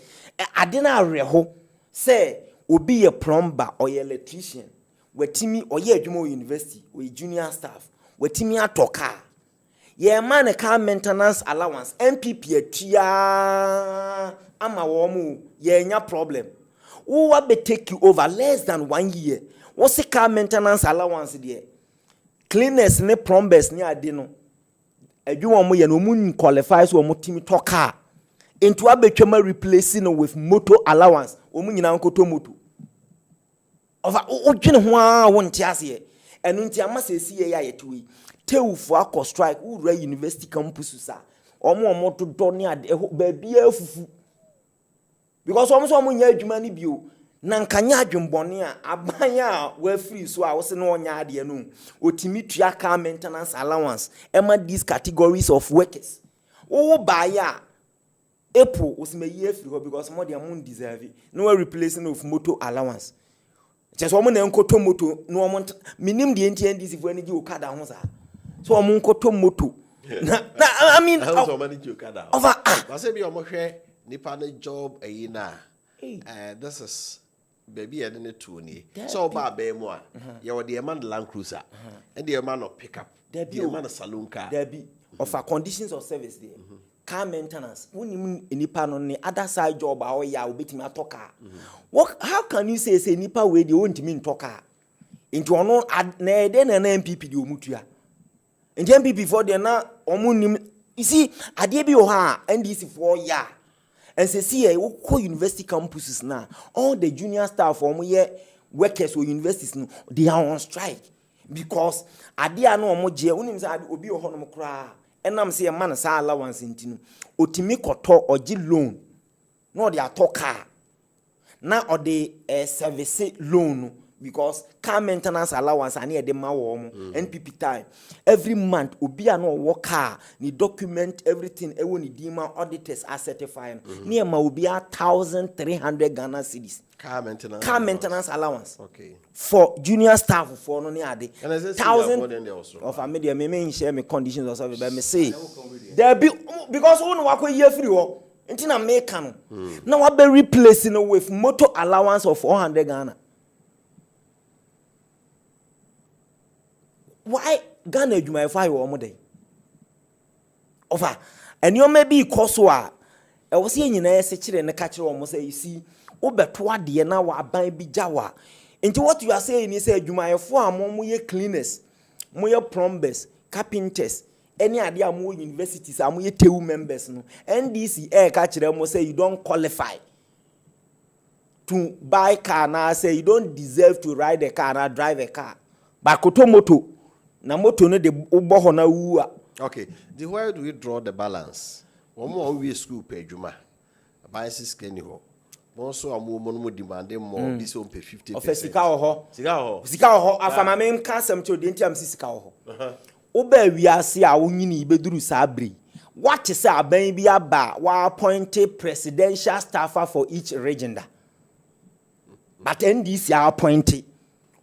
Speaker 10: I didn't reho say, will be a plumber or an electrician, where Timmy or ye Jumo University, with junior staff, where Timmy a toka. Ye man a car maintenance allowance, MPP a tia, ama womu, ye nya problem. Who will be take you over less than 1 year? What's the car maintenance allowance there? Cleaners ne plumbers ne adino. A Jumo ye no moon qualifies or Timmy toka. Into a become replacing with motor allowance. Omunyina nkoto moto. Over odwene ho a wonte ase enu nti amase sie ya yetui teufo akọ strike ura university campus sa omo dodo ne ade ba bia afufu because omo nya adwuma ni bio na nkanya adwembone a aban a wa free so a wo se no onya ade no otimi tua car maintenance allowance ema these categories of workers wo ba ya April was me year free because more than moon deserve no replacing of motor allowance. Just woman and koto moto no want minim the NTNDC for any Okada hosa. So a moon koto moto. I mean, over.
Speaker 8: I say, be almost nipa job a yina. This is baby and the tuni. So bad be more. You are the man Land Cruiser and the man of pickup. There be a man of saloon car. There be of our conditions of service there. Car maintenance. When you nipa on the other side job, how ya will beat me a talker. What? How can you say nipa way they won't mean talker? Into one then an MPP do mutua. And the MPP before they na omunim. You see, I did be oha and this for ya. And say see who university campuses now. All the junior staff from here workers or universities no, they are on strike because I did no more je. Unim say obi oho no kra. And I'm saying man sa allowance intinu otimi koto oji loan no they are car na or the service loan because car maintenance allowance and the ma wo NPP time every month obi no work car ni document everything e woni dima auditors are certifying near ma obi 1,300 Ghana cedis car maintenance allowance for junior staff for no near the 1,000 of a media me share me conditions or something but me say there be because one work year free wo ntina make no now we be replacing with motor allowance of 400 Ghana. Why Ghana adwuma fa yo omo dey over and you may be kosoa e wo se nyina ese kire ne ka kire omo say you see obeto ade na wa ban bi jawa nti what you are saying is say adwuma fo amom ye cleaners mo ye plumbers carpenters any ade ammo universities ammo ye TEU members no NDC ka kire mo say you don't qualify to buy car na say you don't deserve to ride a car or drive a car but koto moto na moto no de ubo na wu. Okay, where do we draw the balance? One more we school pay juma. Buy six kenny ho. Also a more demanding more this on pay 50%. Of sika ho afama me nka asem to de ntiam sika ho. Oba wiase a wonyini beduru sabri. What is aban bi aba wa appointed presidential staffer for each region da. But NDC are appointed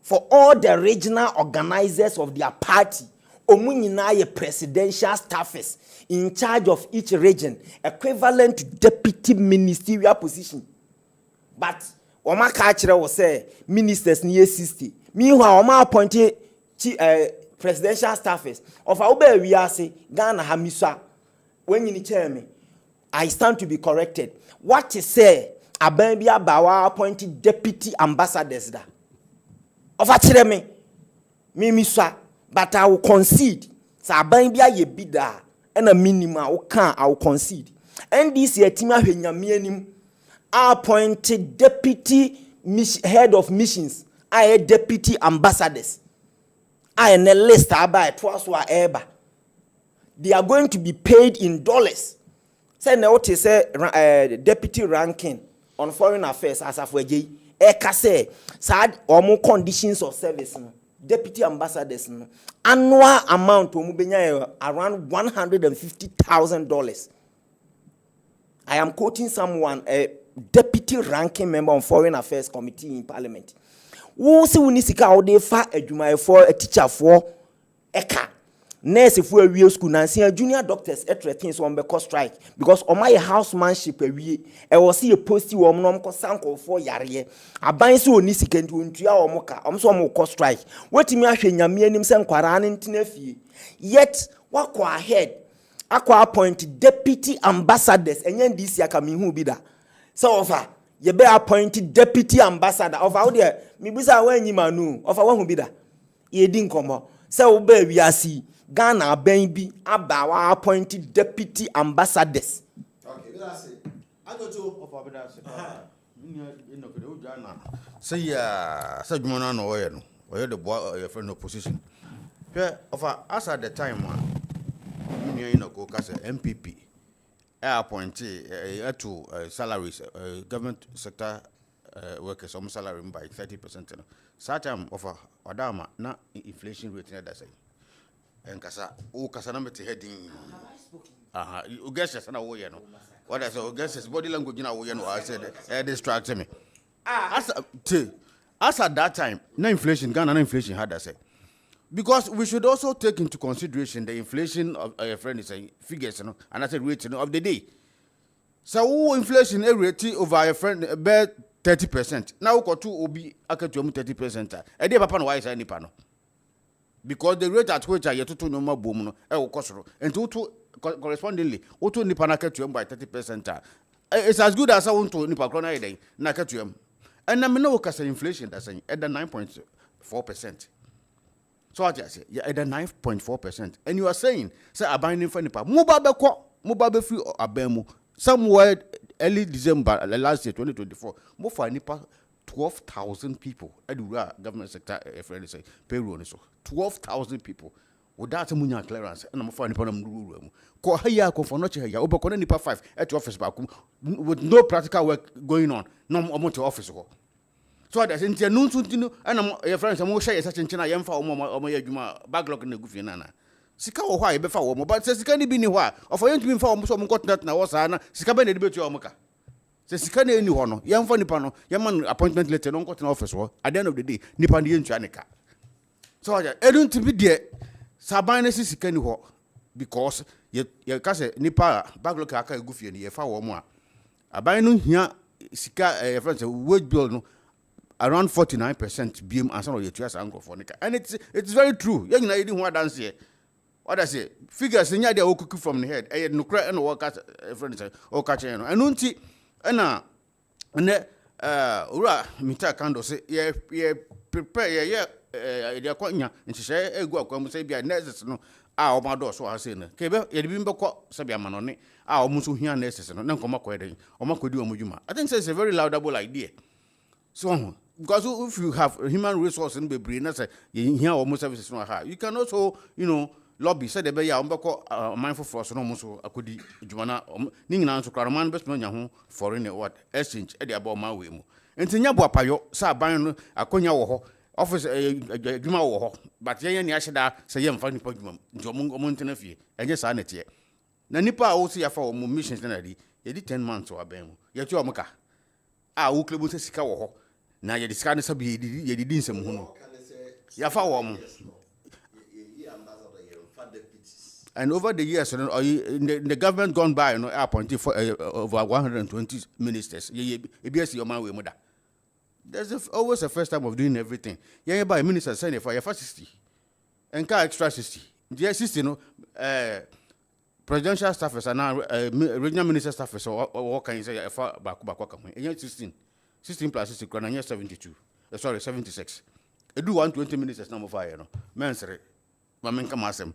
Speaker 8: for all the regional organizers of their party, omunyina ye presidential staffers in charge of each region, equivalent to deputy ministerial position. But Oma Kachira was say ministers near 60. Meanwhile, Oma appointed presidential staffers of Aube Wiase, Ghana Hamisa. When you tell me, I stand to be corrected. What is say? Abembia Bawa appointed deputy ambassadors da. Of a me but I will concede. So Abambia ye bida and a minima I will concede. And this year Tima Henyamianim appointed deputy head of missions. I a deputy ambassadors. I am a list about twice or ever. They are going to be paid in dollars. Say now what is deputy ranking on foreign affairs as of Weji. Eka say sad or conditions of service. Deputy ambassadors annual amount around $150,000. I am quoting someone, a deputy ranking member on foreign affairs committee in parliament. Who see when sika how they fa adwuma for a teacher for eka nurse for a real school na junior doctors threatens on because strike because on my housemanship e was see a postie wo nom ko sanko for yare aban se oni sika nti ontua wo moka so mo ko strike wetimi ahwe nyame anim se nkwara ne ntena fie yet wakọ ahead akọ appoint deputy ambassadors enye ndisi aka me hu bi da so offer ye be appointed deputy ambassador of how there me bisa wanyi manu of wa hu bi da ye di nkomo se wo ba wiase Ghana ben bi aba wa appointed deputy ambassadors.
Speaker 9: Okay, we say ajojo of abidase Say Jumana no way, no, or the boy your friend opposition. As at the time, you know, go as a MPP, appointee to salaries, government sector workers, some salary by 30%. Such time of Adama, not inflation rate, that's it. And Casa, oh, Casanamity heading. You guess it's an away, no. What I said, guess his body language, you know, I said, distracted me. As at that time, no inflation, Ghana inflation had I say. Because we should also take into consideration the inflation of a friend is saying figures, you know, and I said rate of the day. So inflation rate over a friend about 30%. Now got to obi akatuum 30%. A day papa no why is any panel. Because the rate at which I get to no more boom no and to correspondingly, auto nipanakatuum by 30%. It's as good as I want to nipacrona day, nakatuum. And I know because inflation that's saying at the 9.4%. So I just say, yeah, at the 9.4%. And you are saying, say, I'm buying for nipa. Mubabe free or abemu. Somewhere early December last year, 2024, more for nipa 12,000 people. At the government sector, friend say, payroll so 12,000 people. Without a munya clearance, and I'm finding upon them room. Ko haya ko for not here, Obakona nipa 5 at your office back with no practical work going on. No more to office. So that's in noon to and your friends are more shy such in China, young for my backlog in the goofy nana. Sika or why before, but says can be anywhere. Or for you to be informed, some got that now was Anna, Sikaben debate your mocha. Says Sikani any honor, young for Nipano, young man appointment letter, don't got an office at the end of the day, Nipandian Chanica. So I don't to be there. Sabines is Sikani because your cousin Nipa backlog aka goofy and ye foul more. I buy no here, Sika, a friend, a wage bill no. Around 49% beam and some of your chairs uncle for Nika. And it's very true. You know, you didn't want to dance here. What I say, figures in the old cookie from the head. I had no credit and work as a friend say, oh, catch and unti and Ura Mita Kando say, yeah, prepare, yeah, they're quite young, and she say, go come say, be a necessary. Our my door, so I say, Kebe, you didn't book Sabia Manone, our Musu here necessary, no come up with or Makudu Mujuma. I think it's a very laudable idea. So, because if you have human resource in the brain, that's you hear almost services no high. You can also, you know, lobby said the bay mindful for us no so I could Jumana Nina to Caraman best no foreign what exchange at the about my way. And Tinyabo Payo, Sa Bayon, a Conya office a Juma, but Yan Yashada say young funny podium, Jomung Montenefi, and yes, I net yet. Nanipa also for missions than I did 10 months or a bam. Yet your mocha. Ah, Uklebu Sika. Now you discard Sabi, you didn't some who. Yafa. And over the years, the government gone by, appointed for over 120 ministers. ABS your man with mother. There's always a first time of doing everything. Yeah, by minister saying for your first 60 and car extra 60. The 60, presidential staffers are now regional minister staffers or what can you say back 16 plus 60 and 72. Sorry, 76. I do 120 minutes number 5, Mansere. Mamen Kamasem.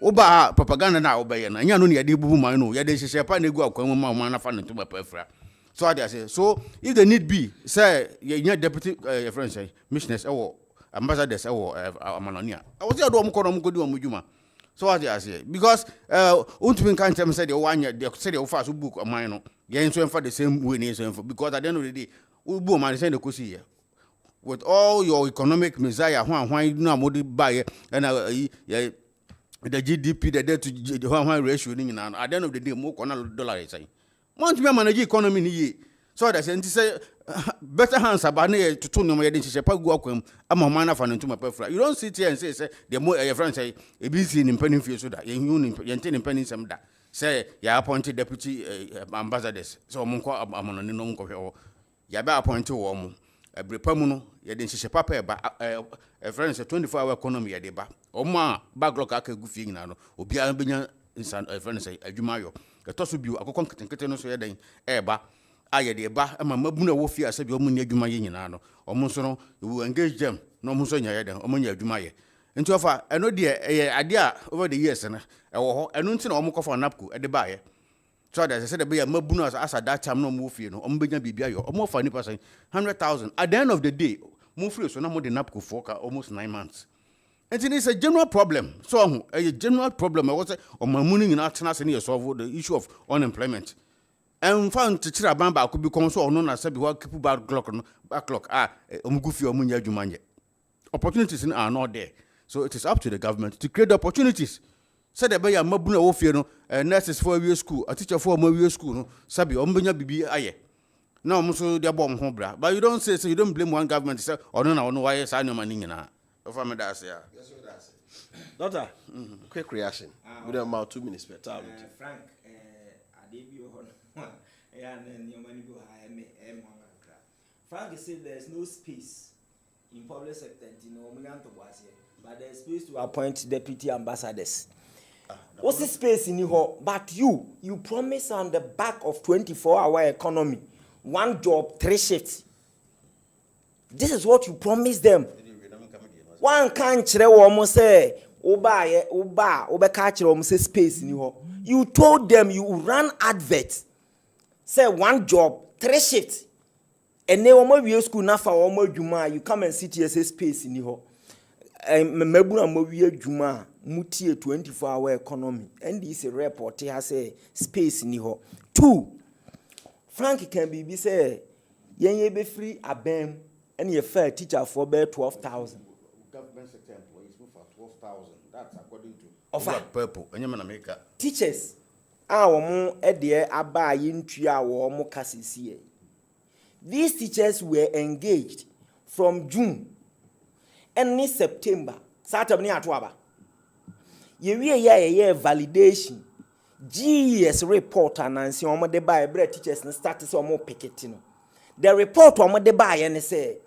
Speaker 9: Oba propaganda now obey and you know you did boom, I know. Yeah, they say, Pan go up, man, fan into my perfra. So I say, so if the need be, say, your deputy friend say, missioners or ambassadors or Amanonia. I was there, don't call them good on Mujuma. So I say, because Untumin can't tell me, said the 1 year, they said the fast book of mine. Yeah, so for the same way, because at the end of the day, Ubu man send the Kusi with all your economic messiah, why you know what buy and the GDP, the debt to one ratio, and at the end of the day, more $1 say. Want me manage economy, so that's and say better hands about to turn my identity, Paguakum, I'm a man of an into my prefer. You don't sit here and say, the more your friends say, a busy in penny for so that you penny some that. Say, ya appointed deputy ambassadors. So, Monco, I'm on a non coffee. Yaba appointed woman. A brepamuno, ya didn't say papa, but a friend said 24-hour economy at the back. Oma, backlog, I could go fing now. Obia Bina, a friend say, a Jumayo. A tossubu, a concatenation, so then, eba. I had a bar, and my Mabuna Wofia said, your money, Jumayanano, or Monsono, you will engage them, no Monsonia, or Monia Jumaya. And so far, I know, dear, idea over the years, and I don't know Omoko for Napku at the buyer. So that I said, be a mabuna as at that time no move, you know, Ombega Bibia, or more for any person, 100,000. At the end of the day, move free, so no more than Napco for almost 9 months. And it is a general problem. So, a general problem, I was on my morning in Artenas and solve the issue of unemployment. And found to Chirabamba could be console known as said, what people backlog, Goofy or Munya Jumanje. Opportunities are not there. So it is up to the government to create the opportunities. Said that by a mabuna offiano, a nurses for a school, a teacher for a school, Sabi, Ombunya Bibi Aye. Now, Musso, their bomb hobra. But you don't say so, you don't blame one government, sir, or no, why I sign your money in her. Of Amadas,
Speaker 8: Doctor, quick reaction. We don't about 2 minutes per time.
Speaker 10: Frank, I gave you one. And your money go high. Frank said there's no space in public sector, but there's space to appoint deputy ambassadors. What's the space in you? But you promise on the back of 24-hour economy, 1 job, 3 shifts. This is what you promise them. One can't almost say, space in you. You told them you ran adverts. Say 1 job, 3 shifts. And they were school now for Juma. You come and sit here, say space in you. Mebuna Movia Juma, Muti 24-hour economy. And this is a report, he has a space in you. 2, Frank can be say, Yen be free a bam, and you fair teacher for about 12,000.
Speaker 9: Government sector employees move for 12,000. That's according to
Speaker 10: Offer
Speaker 9: purple. And you're America.
Speaker 10: Teachers, our mo edie abayi ntua wo mo kasisi. These teachers were engaged from June and in September. Saturday atwaba. Ye validation. GES report announcing omo de buy bread teachers and status omo picketing. The report omo de buy and say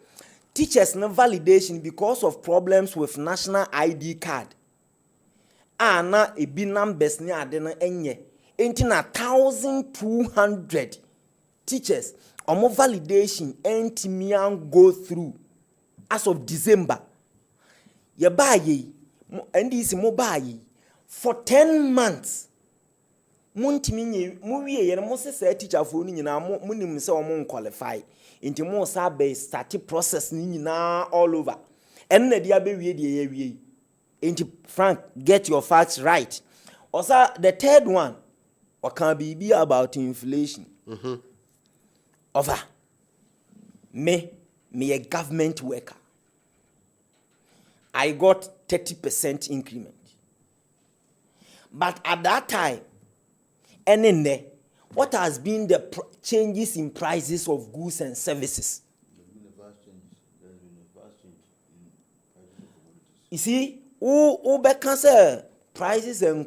Speaker 10: teachers no validation because of problems with national ID card. Ana ebi numbers ni ade no enye. Enti na 1,200 teachers omo validation enti go through as of December. Ye buy and this mo buy for 10 months. Muntimi mu wie ye mo se teacher for ni nyina mo nim se omo qualify. Enti mo sa be start process ni nyina all over. En na dia be wie de ye wie. Enti Frank, get your facts right. Also the third one, or can be about inflation. Over. Me a government worker. I got 30% increment. But at that time, and in there, what has been the changes in prices of goods and services? You see, who cancer prices and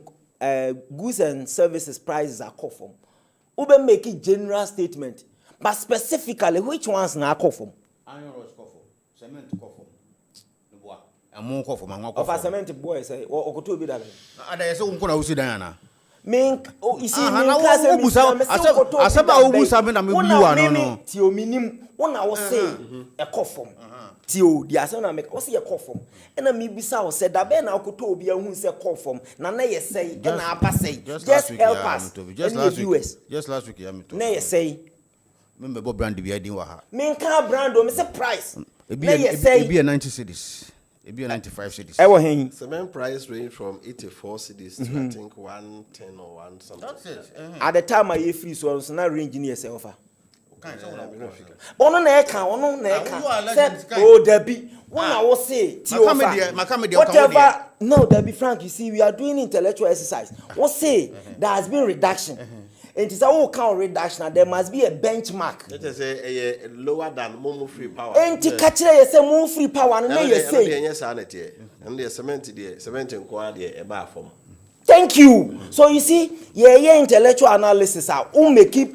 Speaker 10: goods and services prices are called from. Ube make a general statement, but specifically which ones na call from?
Speaker 9: Iron rods call from, cement call from. I'm more call from.
Speaker 10: Of a cement boy say, or okoto bi that.
Speaker 9: Ada yese unkona usi Diana.
Speaker 10: Mink, you see,
Speaker 9: asaba ubusa me na me biwa no.
Speaker 10: Tio minim, wona wo say a call from. Tio, the asana make o say a call from. And na me bisa o say da be na okoto obi ahun say call from. Na ye say, na apa say. Just help us. Just
Speaker 9: last week ya me to.
Speaker 10: Na ye say.
Speaker 9: Me bo brand bi adin wa ha.
Speaker 10: Me nka brand o me say price.
Speaker 9: E be 90 cedis. It be 95 cities.
Speaker 8: Cement price range from 84 cities to I think 110 or 1 something.
Speaker 9: That's it.
Speaker 10: At the time I free so na range in yourself. Ono na eka. Oh Debbie, when I was say whatever. No Debbie Frank, you see we are doing intellectual exercise. What say there has been reduction. And it's a count reduction. There must be a benchmark.
Speaker 8: Let us say a lower than more free power.
Speaker 10: And to catch it, say more free power. And you say,
Speaker 8: yes, and the cement inquiry a bar form.
Speaker 10: Thank you. So you see, intellectual analysis are who may keep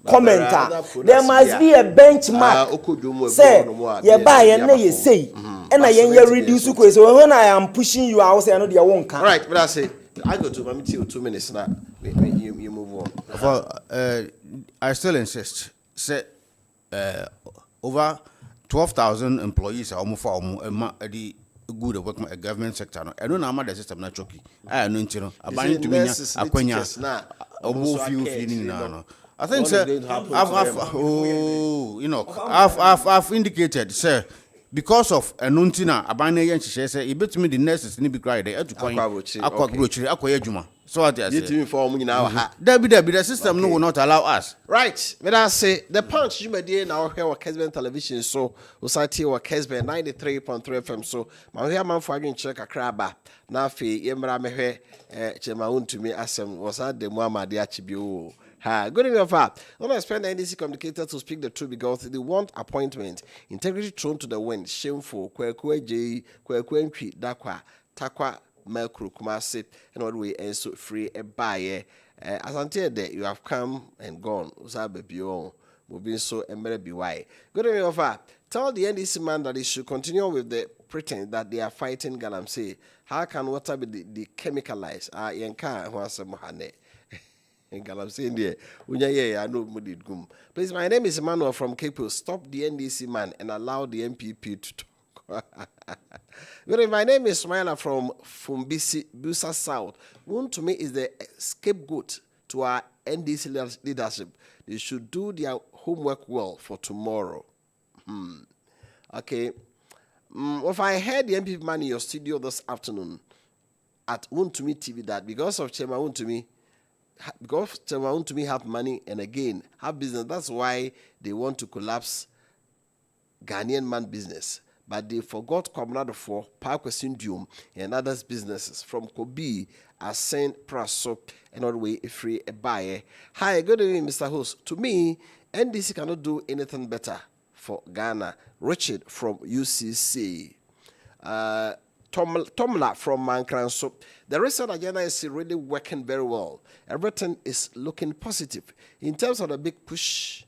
Speaker 10: commenter. There must be a benchmark. Say, you buy and you say, and I reduce. So when I am pushing you, I will say, I know they won't come.
Speaker 8: Right, but I say. I go to Mammy 2 minutes now. You move on.
Speaker 9: Well, I still insist. Say, over 12,000 employees are almost for the good work government sector. I don't know how much the system not choky. I know, I buy to me. I think, sir, I've indicated, sir, because of a nuntina, abane yen she say, you bet me the nurses need be cried there to coin Aqua so what I say. The system will not allow us.
Speaker 8: Right, but I say the punch you made now here on Kessben television, so society or Kessben 93.3 FM. So, my hair man for again check a crabba. Now, fee, Yemra me, Chemaun to me, as was at the Muhammad Yachibu. Ha, good enough. Don't expect the NDC communicator to speak the truth because they want appointment. Integrity thrown to the wind, shameful, Kwekwe J, Kwekwe Dakwa, Takwa. Melkru Kumasi and what we and so free a buyer. As until that you have come and gone, Usabe Bion, moving so and may be why. Good enough. Tell the NDC man that he should continue with the pretense that they are fighting Galamsey. How can water be the chemicalized? Yanka was a mohane. In Galamsey, India, I know Mudid Gum. Please, my name is Emmanuel from Cape. Stop the NDC man and allow the MPP to talk. My name is Smaila from Fumbisi, Busa South. One to me is the scapegoat to our NDC leadership. They should do their homework well for tomorrow. Okay. If I heard the MP man in your studio this afternoon at One to Me TV that because of Chema One to Me, because Chema One to Me have money and again have business, that's why they want to collapse Ghanaian man business. But they forgot Comrade for Parkway Syndium and others businesses from Kobe, Ascent, Praso, and all the way free a buyer. Hi, good evening, Mr. Host. To me, NDC cannot do anything better for Ghana. Richard from UCC. Tomla from Mankranso. The recent agenda is really working very well. Everything is looking positive. In terms of the big push,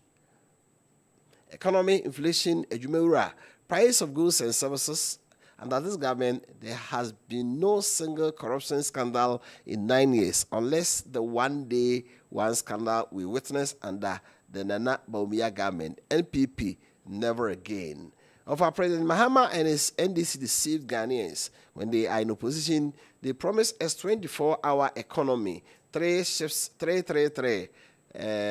Speaker 8: economy, inflation, ejumewura, price of goods and services. Under this government, there has been no single corruption scandal in 9 years, unless the one scandal we witnessed under the Nana Bawumia government. NPP, never again. Of our President Mahama and his NDC deceived Ghanaians when they are in opposition. They promised us 24-hour economy, 3 shifts, 3.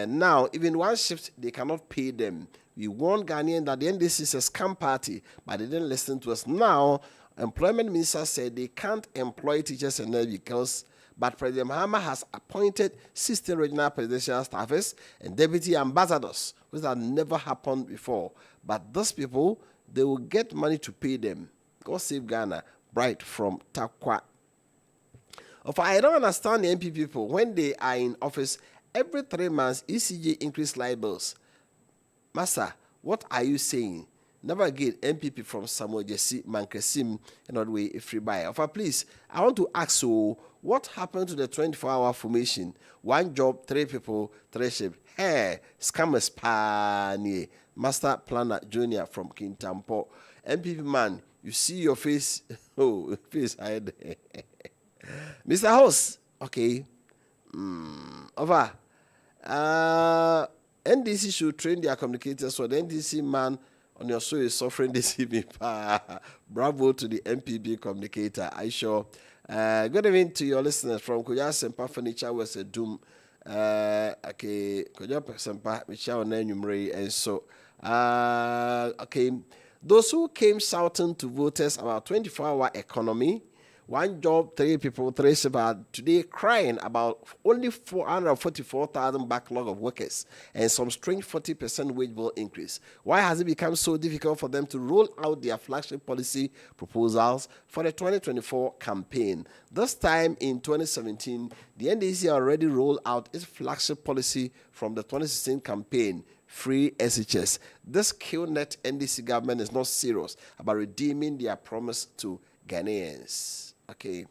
Speaker 8: Now, even one shift, they cannot pay them. We warned Ghanaians that the NDC is a scam party, but they didn't listen to us. Now, employment minister said they can't employ teachers and nurses because, but President Mahama has appointed 16 regional presidential staffers and deputy ambassadors, which had never happened before. But those people, they will get money to pay them. God save Ghana. Bright from Takwa. I don't understand the MP people. When they are in office, every 3 months, ECG increase light bills. Master, what are you saying? Never again, MPP from Samuel Jesse, Mankesim, and all the way a free buyer. Please, I want to ask you, what happened to the 24-hour formation? 1 job, 3 people, 3 shifts. Hey, scammers, panie. Master Planner Junior from Kintampo. MPP man, you see your face. Oh, face hide. Mr. Host, okay. Over. NDC should train their communicators, so the NDC man on your show is suffering this evening. Bravo to the MPB communicator. I sure. Good evening to your listeners from Koya Sempa Furniture was a doom. Okay, Koya Sempa, Michelle Nenumre, and so. Okay, those who came shouting to voters about 24-hour economy, 1 job, 3 people, 3 shifts, today crying about only 444,000 backlog of workers and some strange 40% wage bill increase. Why has it become so difficult for them to roll out their flagship policy proposals for the 2024 campaign? This time in 2017, the NDC already rolled out its flagship policy from the 2016 campaign, free SHS. This kill-net NDC government is not serious about redeeming their promise to Ghanaians. Okay.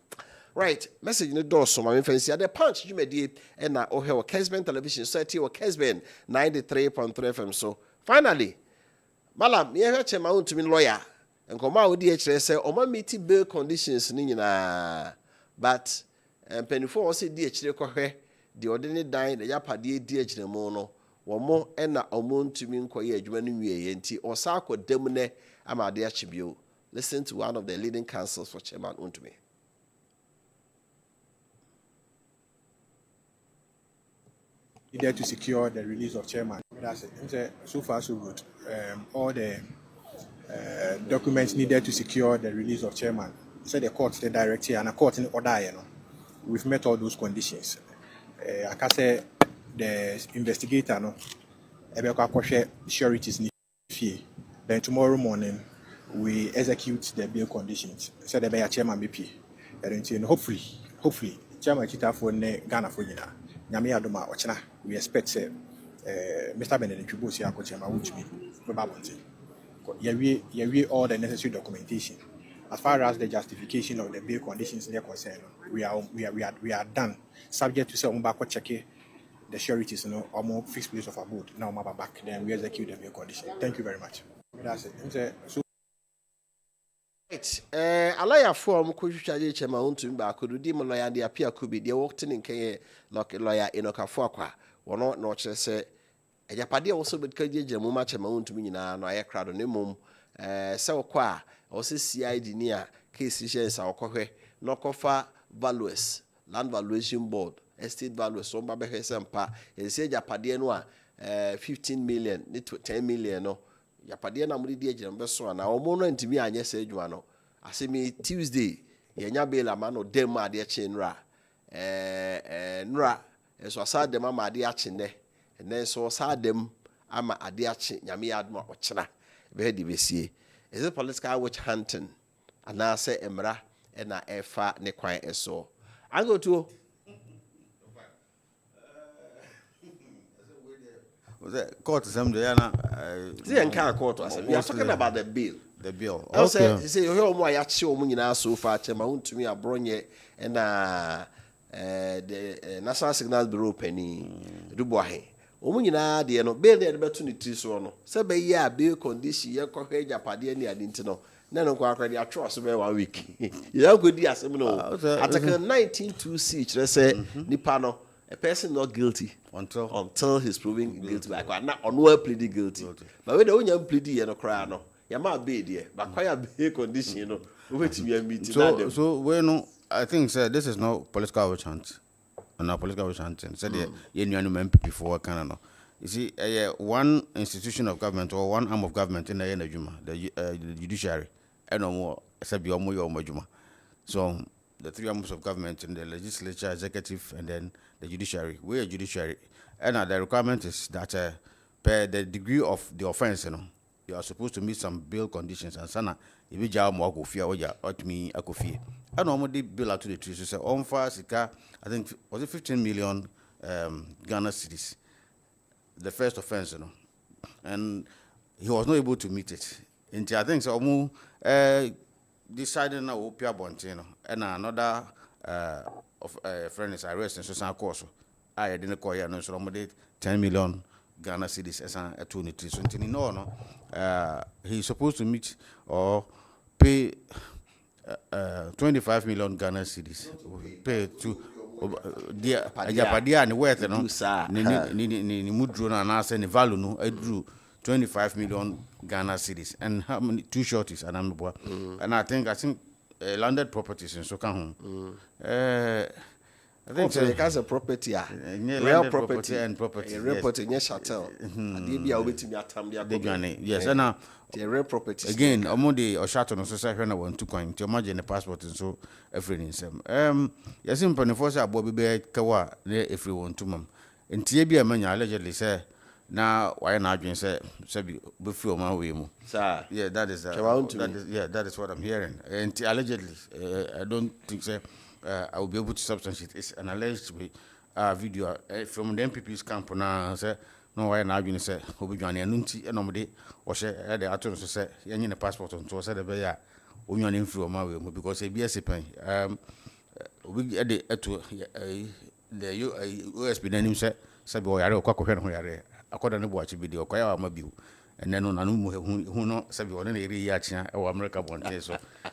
Speaker 8: Right. Message in the door, so my fancy. The punch you made it and now oh Kessben television society or Kessben 93.3 FM. So finally, Malam, you heard my own to me lawyer and come out with DHS say or my meeting bill conditions nina. But penny for say DHS kohe the ordinary dying the yapa DHS mono one more and na omon to me inquire adwuma yenti or sako demune ama de achibio. Listen to one of the leading counsels for Chairman Untumi.
Speaker 11: needed to secure the release of chairman. That's it. So far, so good. All the documents needed to secure the release of chairman. So the court, the director, and a court in order, you know, we've met all those conditions. I can say the investigator, no, sureties need fee. Then tomorrow morning, we execute the bail conditions. So the chairman BP. And hopefully, chairman Chita for Ghana for Yina. Nyame Adoma Ochina. We expect Mr. Benedict Chubusi Akochema which me probably. We all the necessary documentation. As far as the justification of the bail conditions are concerned, we are done. Subject to some back check the sureties, you know, or more fixed place of abode. Now back, then we execute the bail condition. Thank you very much. That's it.
Speaker 8: Right. Alaya form kuchuchaje chema untu mba kududi mo lawyer ndi Appiah could be the worked in Kenya lawyer Enoka kwa wono no chese ejapade also bet kaje jemu ma chema untu nyina no aye crowd ne mum se okwa o se CID ni a case share sa okohwe no kofa values land valuation board estate values so mba be sempa e se ejapade no a 15 million ni 10 million no yapade na muri die gire mbeso na omo no ntimi anye se adwuma no asemi Tuesday yenya bela ma no dem ade ache nra nra eso asade ma ade ache ne ene so sadem ama ade ache nyame yadma ochena be di besie is it political witch hunting ana se emra na efa ne kwan eso ango to
Speaker 9: was that court assembly na
Speaker 8: court assembly we are talking about the bill
Speaker 9: okay
Speaker 8: say you hear mo ayache o nyina so fa chema untumi abronye na the National Signal Bureau penny duboahe o nyina de no bail de beto ni ti so no se be ya bail condition ye ko hwe japade ni ade nti no na no kwa kwade atro so be 1 week ya go di asem no article 19(2)c kire say nipa no a person not guilty until he's proven guilty by na ono plead guilty but when the onya plead ye no cry no ya ma bail there but kwaya bail condition no wetimi am meeting
Speaker 9: so we no I think sir this is not political witch hunt. No political witch hunting. Said you knew MPP before kind no. You see, one institution of government or one arm of government in the Juma, the judiciary, and no more except your Juma. So the three arms of government in the legislature, executive, and then the judiciary. We are judiciary, and the requirement is that per the degree of the offense, you are supposed to meet some bail conditions and sana. If you jam more kofia or to me a coffee. I normally bill out to the trees. So on fast, I think was it 15 million Ghana cedis. The first offense, and he was not able to meet it. And I think so. Decided now Appiah Bontino and another friend is arrested. So some course I didn't call you. No, so 10 million Ghana cedis as a 23. So no, he's supposed to meet or pay 25 million Ghana cedis. Pay to the Ajapadia and worth ni mudru na nasa ni value no I drew 25 million Ghana cedis and how many two shorties and I think landed properties in Soka I think
Speaker 8: so because a property real property and property real property near chattel and they be waiting your time
Speaker 9: yes and
Speaker 8: the real property
Speaker 9: again omode or chattel no so say na want to coin to imagine the passport and so everything same yes in penifo say abobi be kawa na every one to mam ntie bia manya allegedly say na why na adwen say be free o man we mu
Speaker 8: sir
Speaker 9: yeah that is what I'm hearing and allegedly I don't think say I will be able to substantiate. It's an alleged video from the MPP's camp now. Say no, why now? You say Obijuani Anunti and nobody or say the attorney say you need a passport on to say the bear Obijuani influ Mawi because a BSc pen. We at the USB name say Sabo Yaro Cocohen Hoyare according to watch video Koya Mabu. And then on who no sabi on any area or America born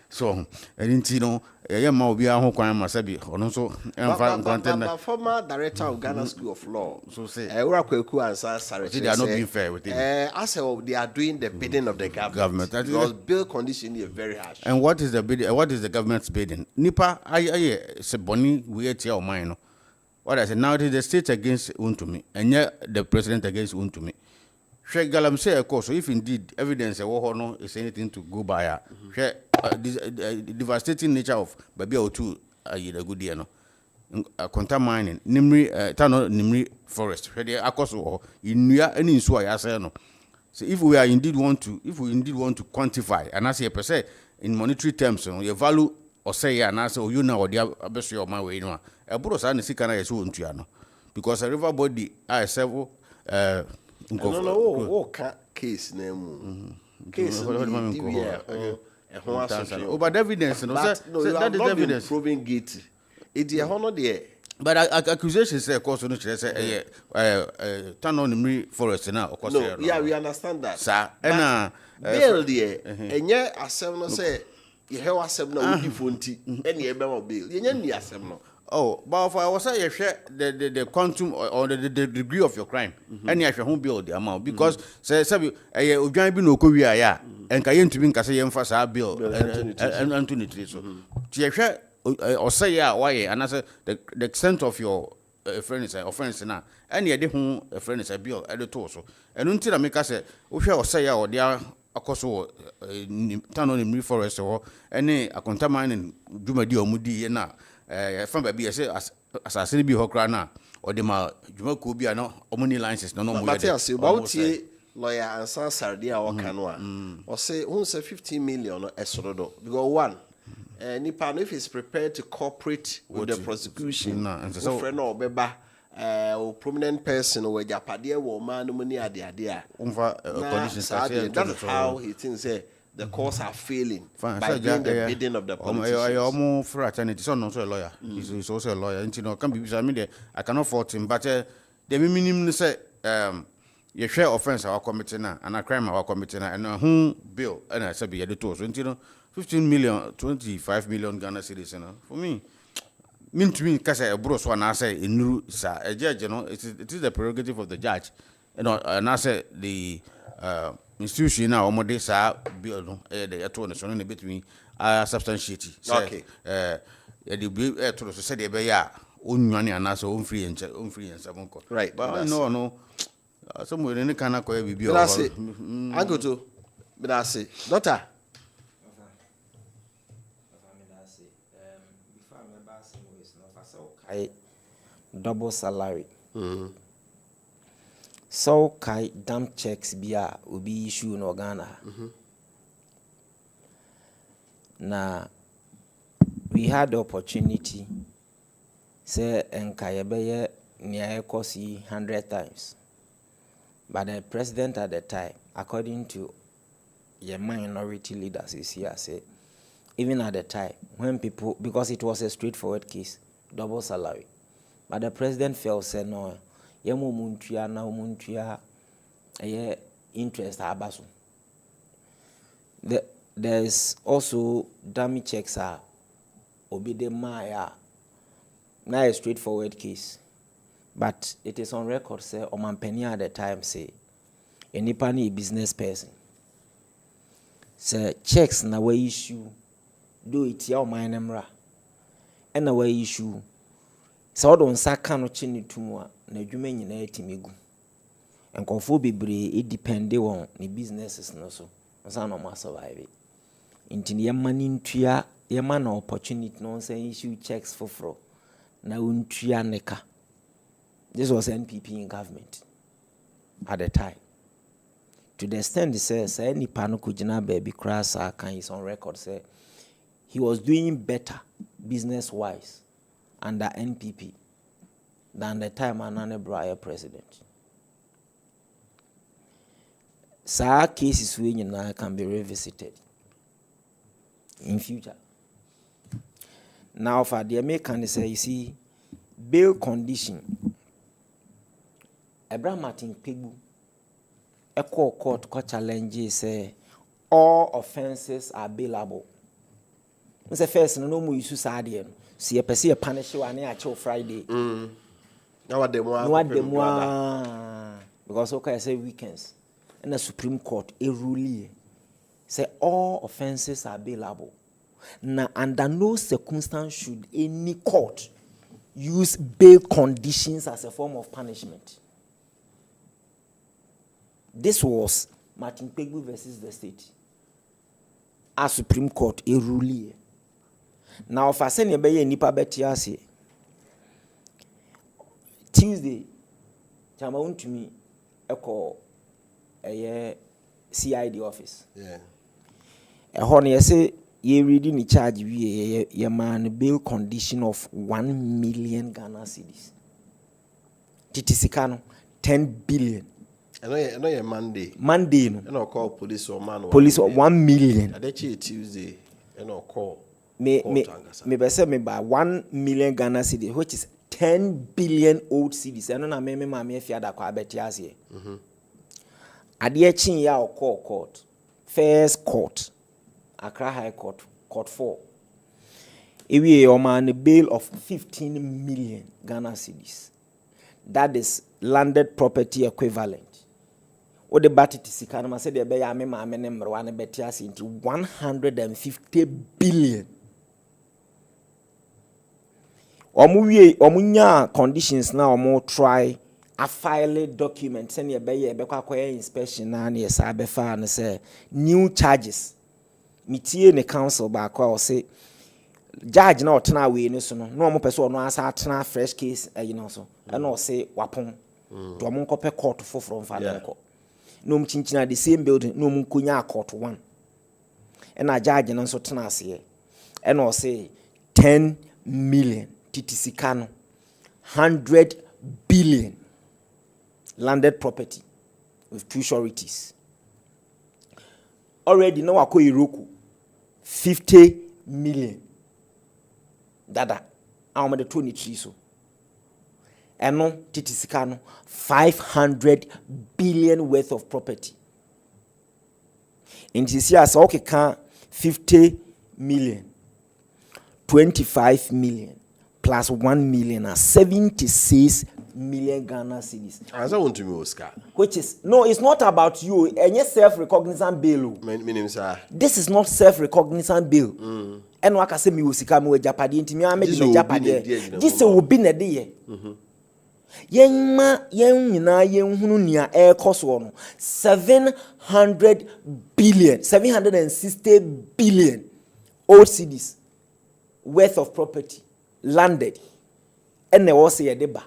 Speaker 9: so I didn't know a man be a home crime sabi or so
Speaker 8: and former director of Ghana School of Law so say Uraku answer sorry
Speaker 9: they are not being fair with it
Speaker 8: as they are doing the bidding of the government because bill condition is very harsh
Speaker 9: and what is the bidding what is the government's bidding nipa I say boni we at your mind what I said, now it is the state against Untumi, and yet the president against Untumi. Sheikh Galam say, of course, so if indeed evidence is anything to go by, devastating nature of Baby O2, a good year, no. Conta mining, Nimri, Tano Nimri forest, ready, Akoso, in Nia, and in Sway, I say no. So if we indeed want to quantify, and I say per se, in monetary terms, your value or say, and I say, you know, or the best of my way, no. A Buddha San is because a river body, I several,
Speaker 8: no, case name. Case,
Speaker 9: but evidence, no, that is evidence
Speaker 8: proving guilty. It's a honor there.
Speaker 9: But accusations say, of course, no, say, turn on the forest now, of course.
Speaker 8: No, yeah, we understand that.
Speaker 9: Sir, and
Speaker 8: bail there, and yet, as seven say, you have a seven of difficulty, and you have a bill. You need seven.
Speaker 9: Oh, but if I was say, the quantum or the degree of your crime, and you won't build the amount because, say, a giant bin no Korea, and Kayan to be Kasayan for our bill, and Anthony Triso. Or say, why, and as the extent of your friends offense now, and yet a friend is a bill at the torso. And until I make us say, we shall say, or they are a course turn on in forest or any a contaminating Jumadi or Moody and now, from baby, I say, as I say, be Hokrana or the Ma Jumaku be no money lines, no more.
Speaker 8: Matthias, about lawyer and San Sardia or Canoa, or say, who's a 15 million or Esrodo, because one. Nipan if he's prepared to cooperate with the prosecution, so friend or beba, prominent person or Japadia woman, money at the idea. That's how he thinks the courts are failing by doing the bidding of the politicians.
Speaker 9: I almost fraternity, son also a lawyer. He's also a lawyer. And you know, can be I cannot fault him, but the minimum say you share offense our committee now and a crime our committee now and whom bill and I said be the tours. You know. 15 million, 25 million Ghana cedis, you know. For me, mean to me, because I brought one, I say, in a judge, you know, it is the prerogative of the judge, you know, and I say the institution now, Omode, sir, bill, the attorney, so between substantiate.
Speaker 8: Okay.
Speaker 9: The to say the Baya, own money and also own free and seven.
Speaker 8: Right.
Speaker 9: But no, somewhere in the Kana Koya will be.
Speaker 8: That's it. I go to, but I say, daughter.
Speaker 10: Double salary. So kai dump checks bia will be issue in Ghana. Now we had the opportunity say enkayebeye near kosi 100 times. But the president at the time, according to your minority leaders is here, say even at the time when people, because it was a straightforward case, double salary. But the president felt said no, yemu muntia na muntia interest abasu. There's also dummy checks are obede maya. Now a straightforward case. But it is on record say Omampeni at the time say any pani business person. Say checks na we issue do it ya omanemra. And na we issue so don't saka no chini tumwa na dwuma nyina etimigu enkofo bebre e depend on ni businesses no so nsa no ma survive intini yemani ntua yema na opportunity no say issue checks for na untua neka. This was NPP in government at the time, to the extent he says any pano kujina baby crass can is on record say he was doing better business wise under NPP than the time Anane Breyer president. Sa cases we can be revisited in future. Now for the American say, you see, bail condition. Abraham Martin Pegu, a court challenge say all offenses are bailable. Mr. First, no more issue sad. See a person punish you on actual Friday.
Speaker 8: Now what the more because okay, I say weekends. And the Supreme Court a ruling say all offenses are bailable. Now under no circumstance should any court
Speaker 10: use bail conditions as a form of punishment. This was Martin Pegbu versus the state. A Supreme Court a rule. Now, if I send you a nipa betiasi Tuesday, Chama to me a call a CID office.
Speaker 8: Yeah.
Speaker 10: A honey say ye reading the charge ye man bail condition of 1 million Ghana cedis. Titisikano 10 billion.
Speaker 8: I know you're Monday.
Speaker 10: Monday no.
Speaker 8: And I'll call police or man.
Speaker 10: Police 1 million.
Speaker 8: I Tuesday. And I'll call.
Speaker 10: Me say me by 1 million Ghana cedis, which is 10 billion old cedis. I don't know me if you had a car betias here. Adie chin ya or call court. First court. Accra High Court. Court 4. Iwi o man bail of 15 million Ghana cedis. That is landed property equivalent. O the batty Tisikana said the bay ame nemrwane betias into 150 billion. Omunya conditions now more try a file document send your bay a inspection and yes I and say new charges. Mitie ne council back or say judge now turn away no so no more person no answer turn fresh case you know so and no say wapon to amon kope court for from father ko no mchinchina the same building no munkunya court 1 and a judge no so turn ase and no say 10 million titisikano 100 billion landed property with 2 sureties already now ako iroku 50 million dada I'm the 23 so and no titisikano 500 billion worth of property in this year so okay can 50 million 25 million plus 1 million are 76 million Ghana cedis.
Speaker 8: As I want to me Oscar.
Speaker 10: Which is no, it's not about you. Any self-recognizant bill. This is not self-recognizant bill. And what I say me Oscar me Japadi into me I made me Japadi. This will be na day. Yen nyina yen hunu nia air cost one 700 billion 760 billion old cedis worth of property landed and there was a deba.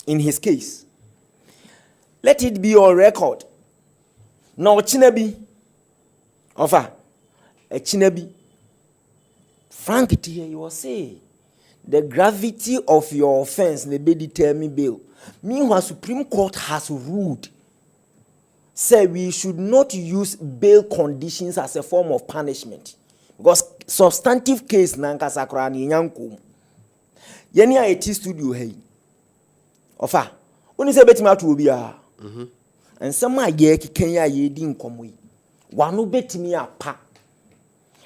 Speaker 10: In his case, let it be on record. Now, Chinabi, offer a Chinabi. Frank, you will say the gravity of your offense may be determined bail. Meanwhile, Supreme Court has ruled, say we should not use bail conditions as a form of punishment because substantive case nanka sakra ni nyankum. Yeni a eti studio hey. Ofa, when you say bet me out will be and some ye Kenya ye din komwe. One bet me a pa.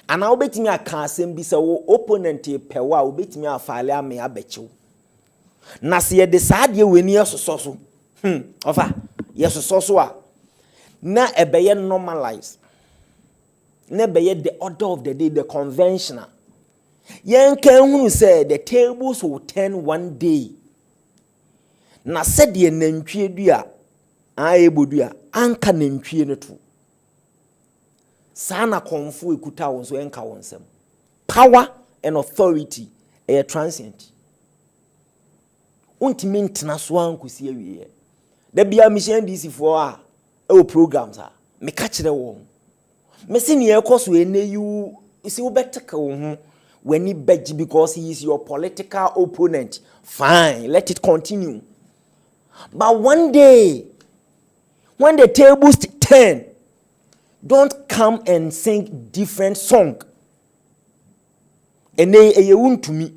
Speaker 10: And I'll bet me a can't be so opponent pewa will bet me a file me a bet you. Nasi decide you when you're so. Ofa, yes, so. Na a bayer normalize. Na bayer the order of the day, the conventional. Yen can who say the tables will turn one day. Na said ye nantwie dua aebodua anka nantwie no to sana konfo ekuta won so enka wonsem power and authority e transient untimi ntena so ankosi awie da bia mission DC for a e programs a me ka kire won me se ne ekoso eneyu isi wo beteka wo ho wani beji because he is your political opponent fine let it continue. But one day, when the tables turn, don't come and sing different song. And they won't to me.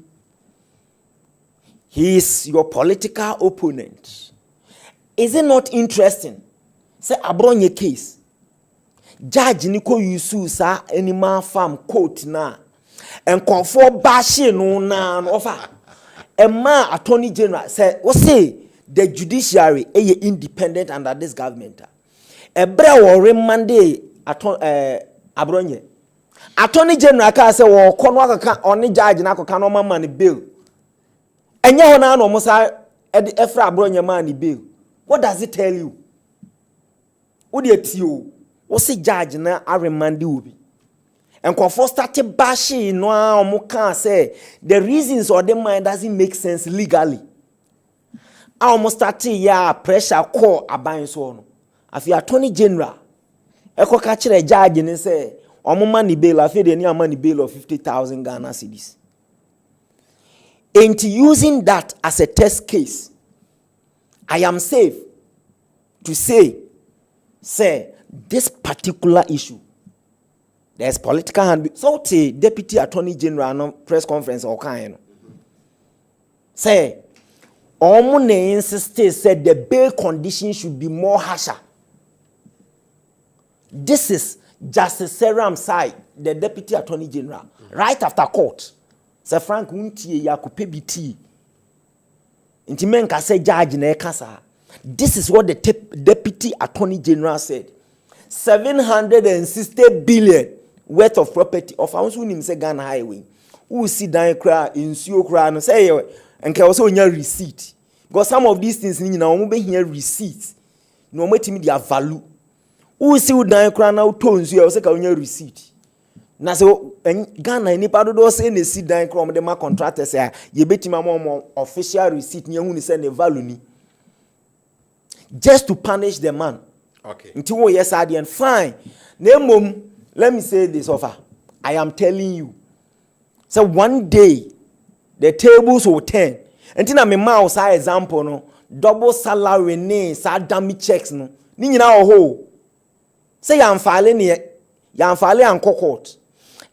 Speaker 10: He is your political opponent. Is it not interesting? Say abron your case. Judge Nico Yusu sa animal farm court na and conform bashing no na offer. A man attorney general say what say the judiciary is independent under this government. Ebra wo remande abronye. Attorney general ka say wo kono aka oni judge na aka no mama ni bill. Enya hona no mo sa efra abro nyama ni bail. What does it tell you? What dey tio? Wo se judge na aremande obi. Enkofo start bashing no omo kan say the reasons or the mind doesn't make sense legally. Almost start ya pressure call aban so no. Afi attorney general eko ka kire judge ni say omo money bail afi de ni money bail of 50,000 Ghana cedis. Ain't using that as a test case. I am safe to say this particular issue, there's political hand. So the Deputy Attorney General no press conference or kind. Say, Omune insisted said the bail condition should be more harsher. This is Justice Seram side, the Deputy Attorney General, right after court. Sir Frank Untie Yakupe BT. Intimenka say judge na ekasa. This is what the Deputy Attorney General said. 760 billion worth of property of house who say Ghana highway. Who see dan kra insuo kra no say enke also nya receipt. Because some of these things ni na omo be here receipts. No mo timi their value. Who see dan kra na to nsuo say ka nya receipt. Na so Ghana ni pa do say na si dan kra omo de ma contractors say ye betima mo official receipt ni ehun ni say na value ni. Just to punish the man.
Speaker 8: Okay.
Speaker 10: Until we yes at the end, fine. Let me say this offer. I am telling you. So one day the tables will turn. Until I mouse example no double salary ne sa dummy checks no. Ni nyina ho. Say yam file and court.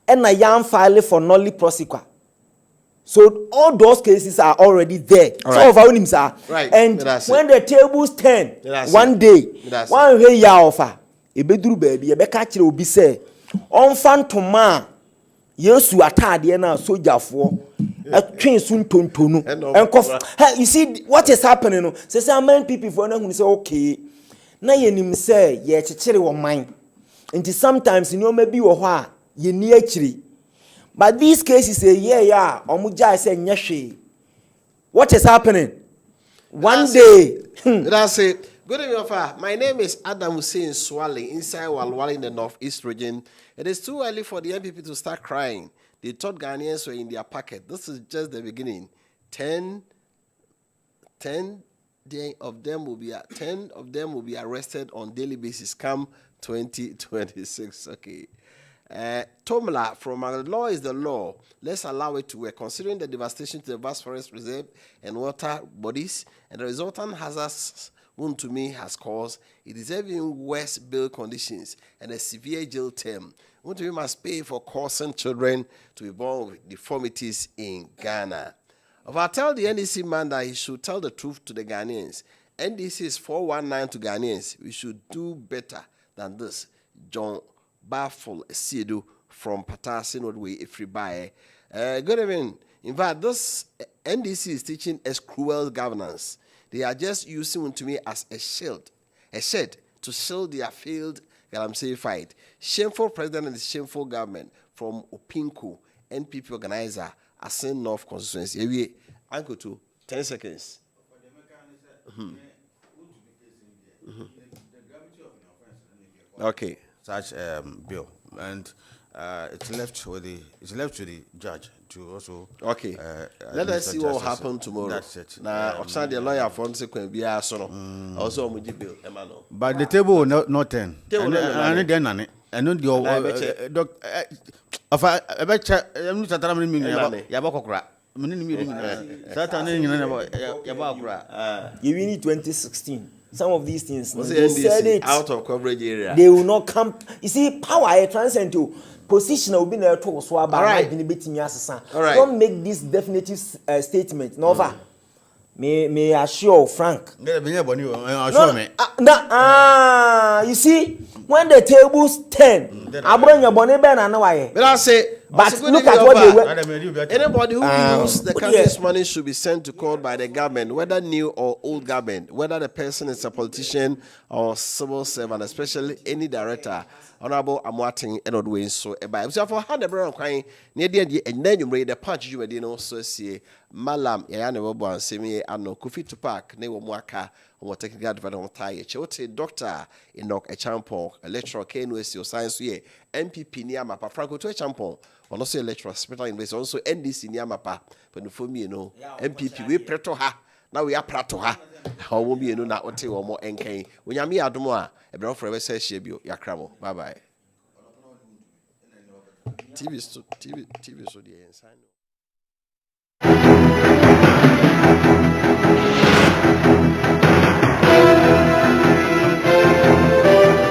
Speaker 10: And I yam file for nolly prosecutor. So all those cases are already there.
Speaker 8: All
Speaker 10: right. So him sir.
Speaker 8: Right.
Speaker 10: And when the tables turn, one day, one way ya offer, ebeduru baby, ebeka kire obi say, on fantoma, yesu atade na sojafoɔ atwen sun tontonu. And you see what is happening no? Say many people for na hu say okay. Na yenim say ye kyekyere wo man. Nti sometimes you know maybe wo ho a ye ni akiri. But these cases say, Omuja say nyehwe. What is happening? One day.
Speaker 8: That's it. Good evening, Ofa. My name is Adam Hussein Swale, inside Walwali in the Northeast region. It is too early for the MPP to start crying. They thought Ghanaians were in their pocket. This is just the beginning. 10 of them will be arrested on daily basis come 2026. Okay. Tomla from law is the law. Let's allow it to work. Considering the devastation to the vast forest reserve and water bodies and the resultant hazards wound to me has caused, it is even worse bail conditions and a severe jail term. Wound to me must pay for causing children to be born with deformities in Ghana. If I tell the NDC man that he should tell the truth to the Ghanaians, NDC is 419 to Ghanaians. We should do better than this. John Baffle Siedu from Patasi Nordway Ifribaye. Good evening. In fact, this NDC is teaching us cruel governance. They are just using to me as a shed to shield their failed Galamsey fight. Shameful president and shameful government from Opinku, NPP organizer, Asen North constituency. Uncle to 10 seconds. Okay.
Speaker 9: Such bill, and it's left with the judge to also.
Speaker 8: Okay. Let us see what will happen tomorrow.
Speaker 9: That's it.
Speaker 8: Now, the lawyer from Sequent be also Muji bill, Emmanuel.
Speaker 9: But the table will not turn. And then and no doc. If I bet I'm not a Yabakokra.
Speaker 10: You need 2016. Some of these things,
Speaker 8: they said it out of coverage area.
Speaker 10: They will not come. You see, power transcend to position will be there to swab. All right. Don't make this definitive statement. Nova. May assure Frank. You see, when the tables turn, I bring your bonnet and away.
Speaker 8: But I say,
Speaker 10: but look at what they were.
Speaker 8: Anybody who uses the country's money should be sent to court by the government, whether new or old government, whether the person is a politician or civil servant, especially any director. Honorable Amwating and Odwin so by for 100 crying near the end and then you made the punch you were so see Malam Yayane Wobo and Semi Ano Kofi Tupac, Ne Womaka, or technical advisor on Tie, Chote, Doctor Enoch Echampon, a lecturer KNUST Science Ye, MPP Niamapa, Franco to Echampon, or also a lecturer, Special English, also NDC Niamapa, but for me, MPP, we preto ha, now we are prato ha, how will be not what or more NK. When Yami Adumoa, a brother forever says Shebio, Yakramo, bye bye. TV so the inside.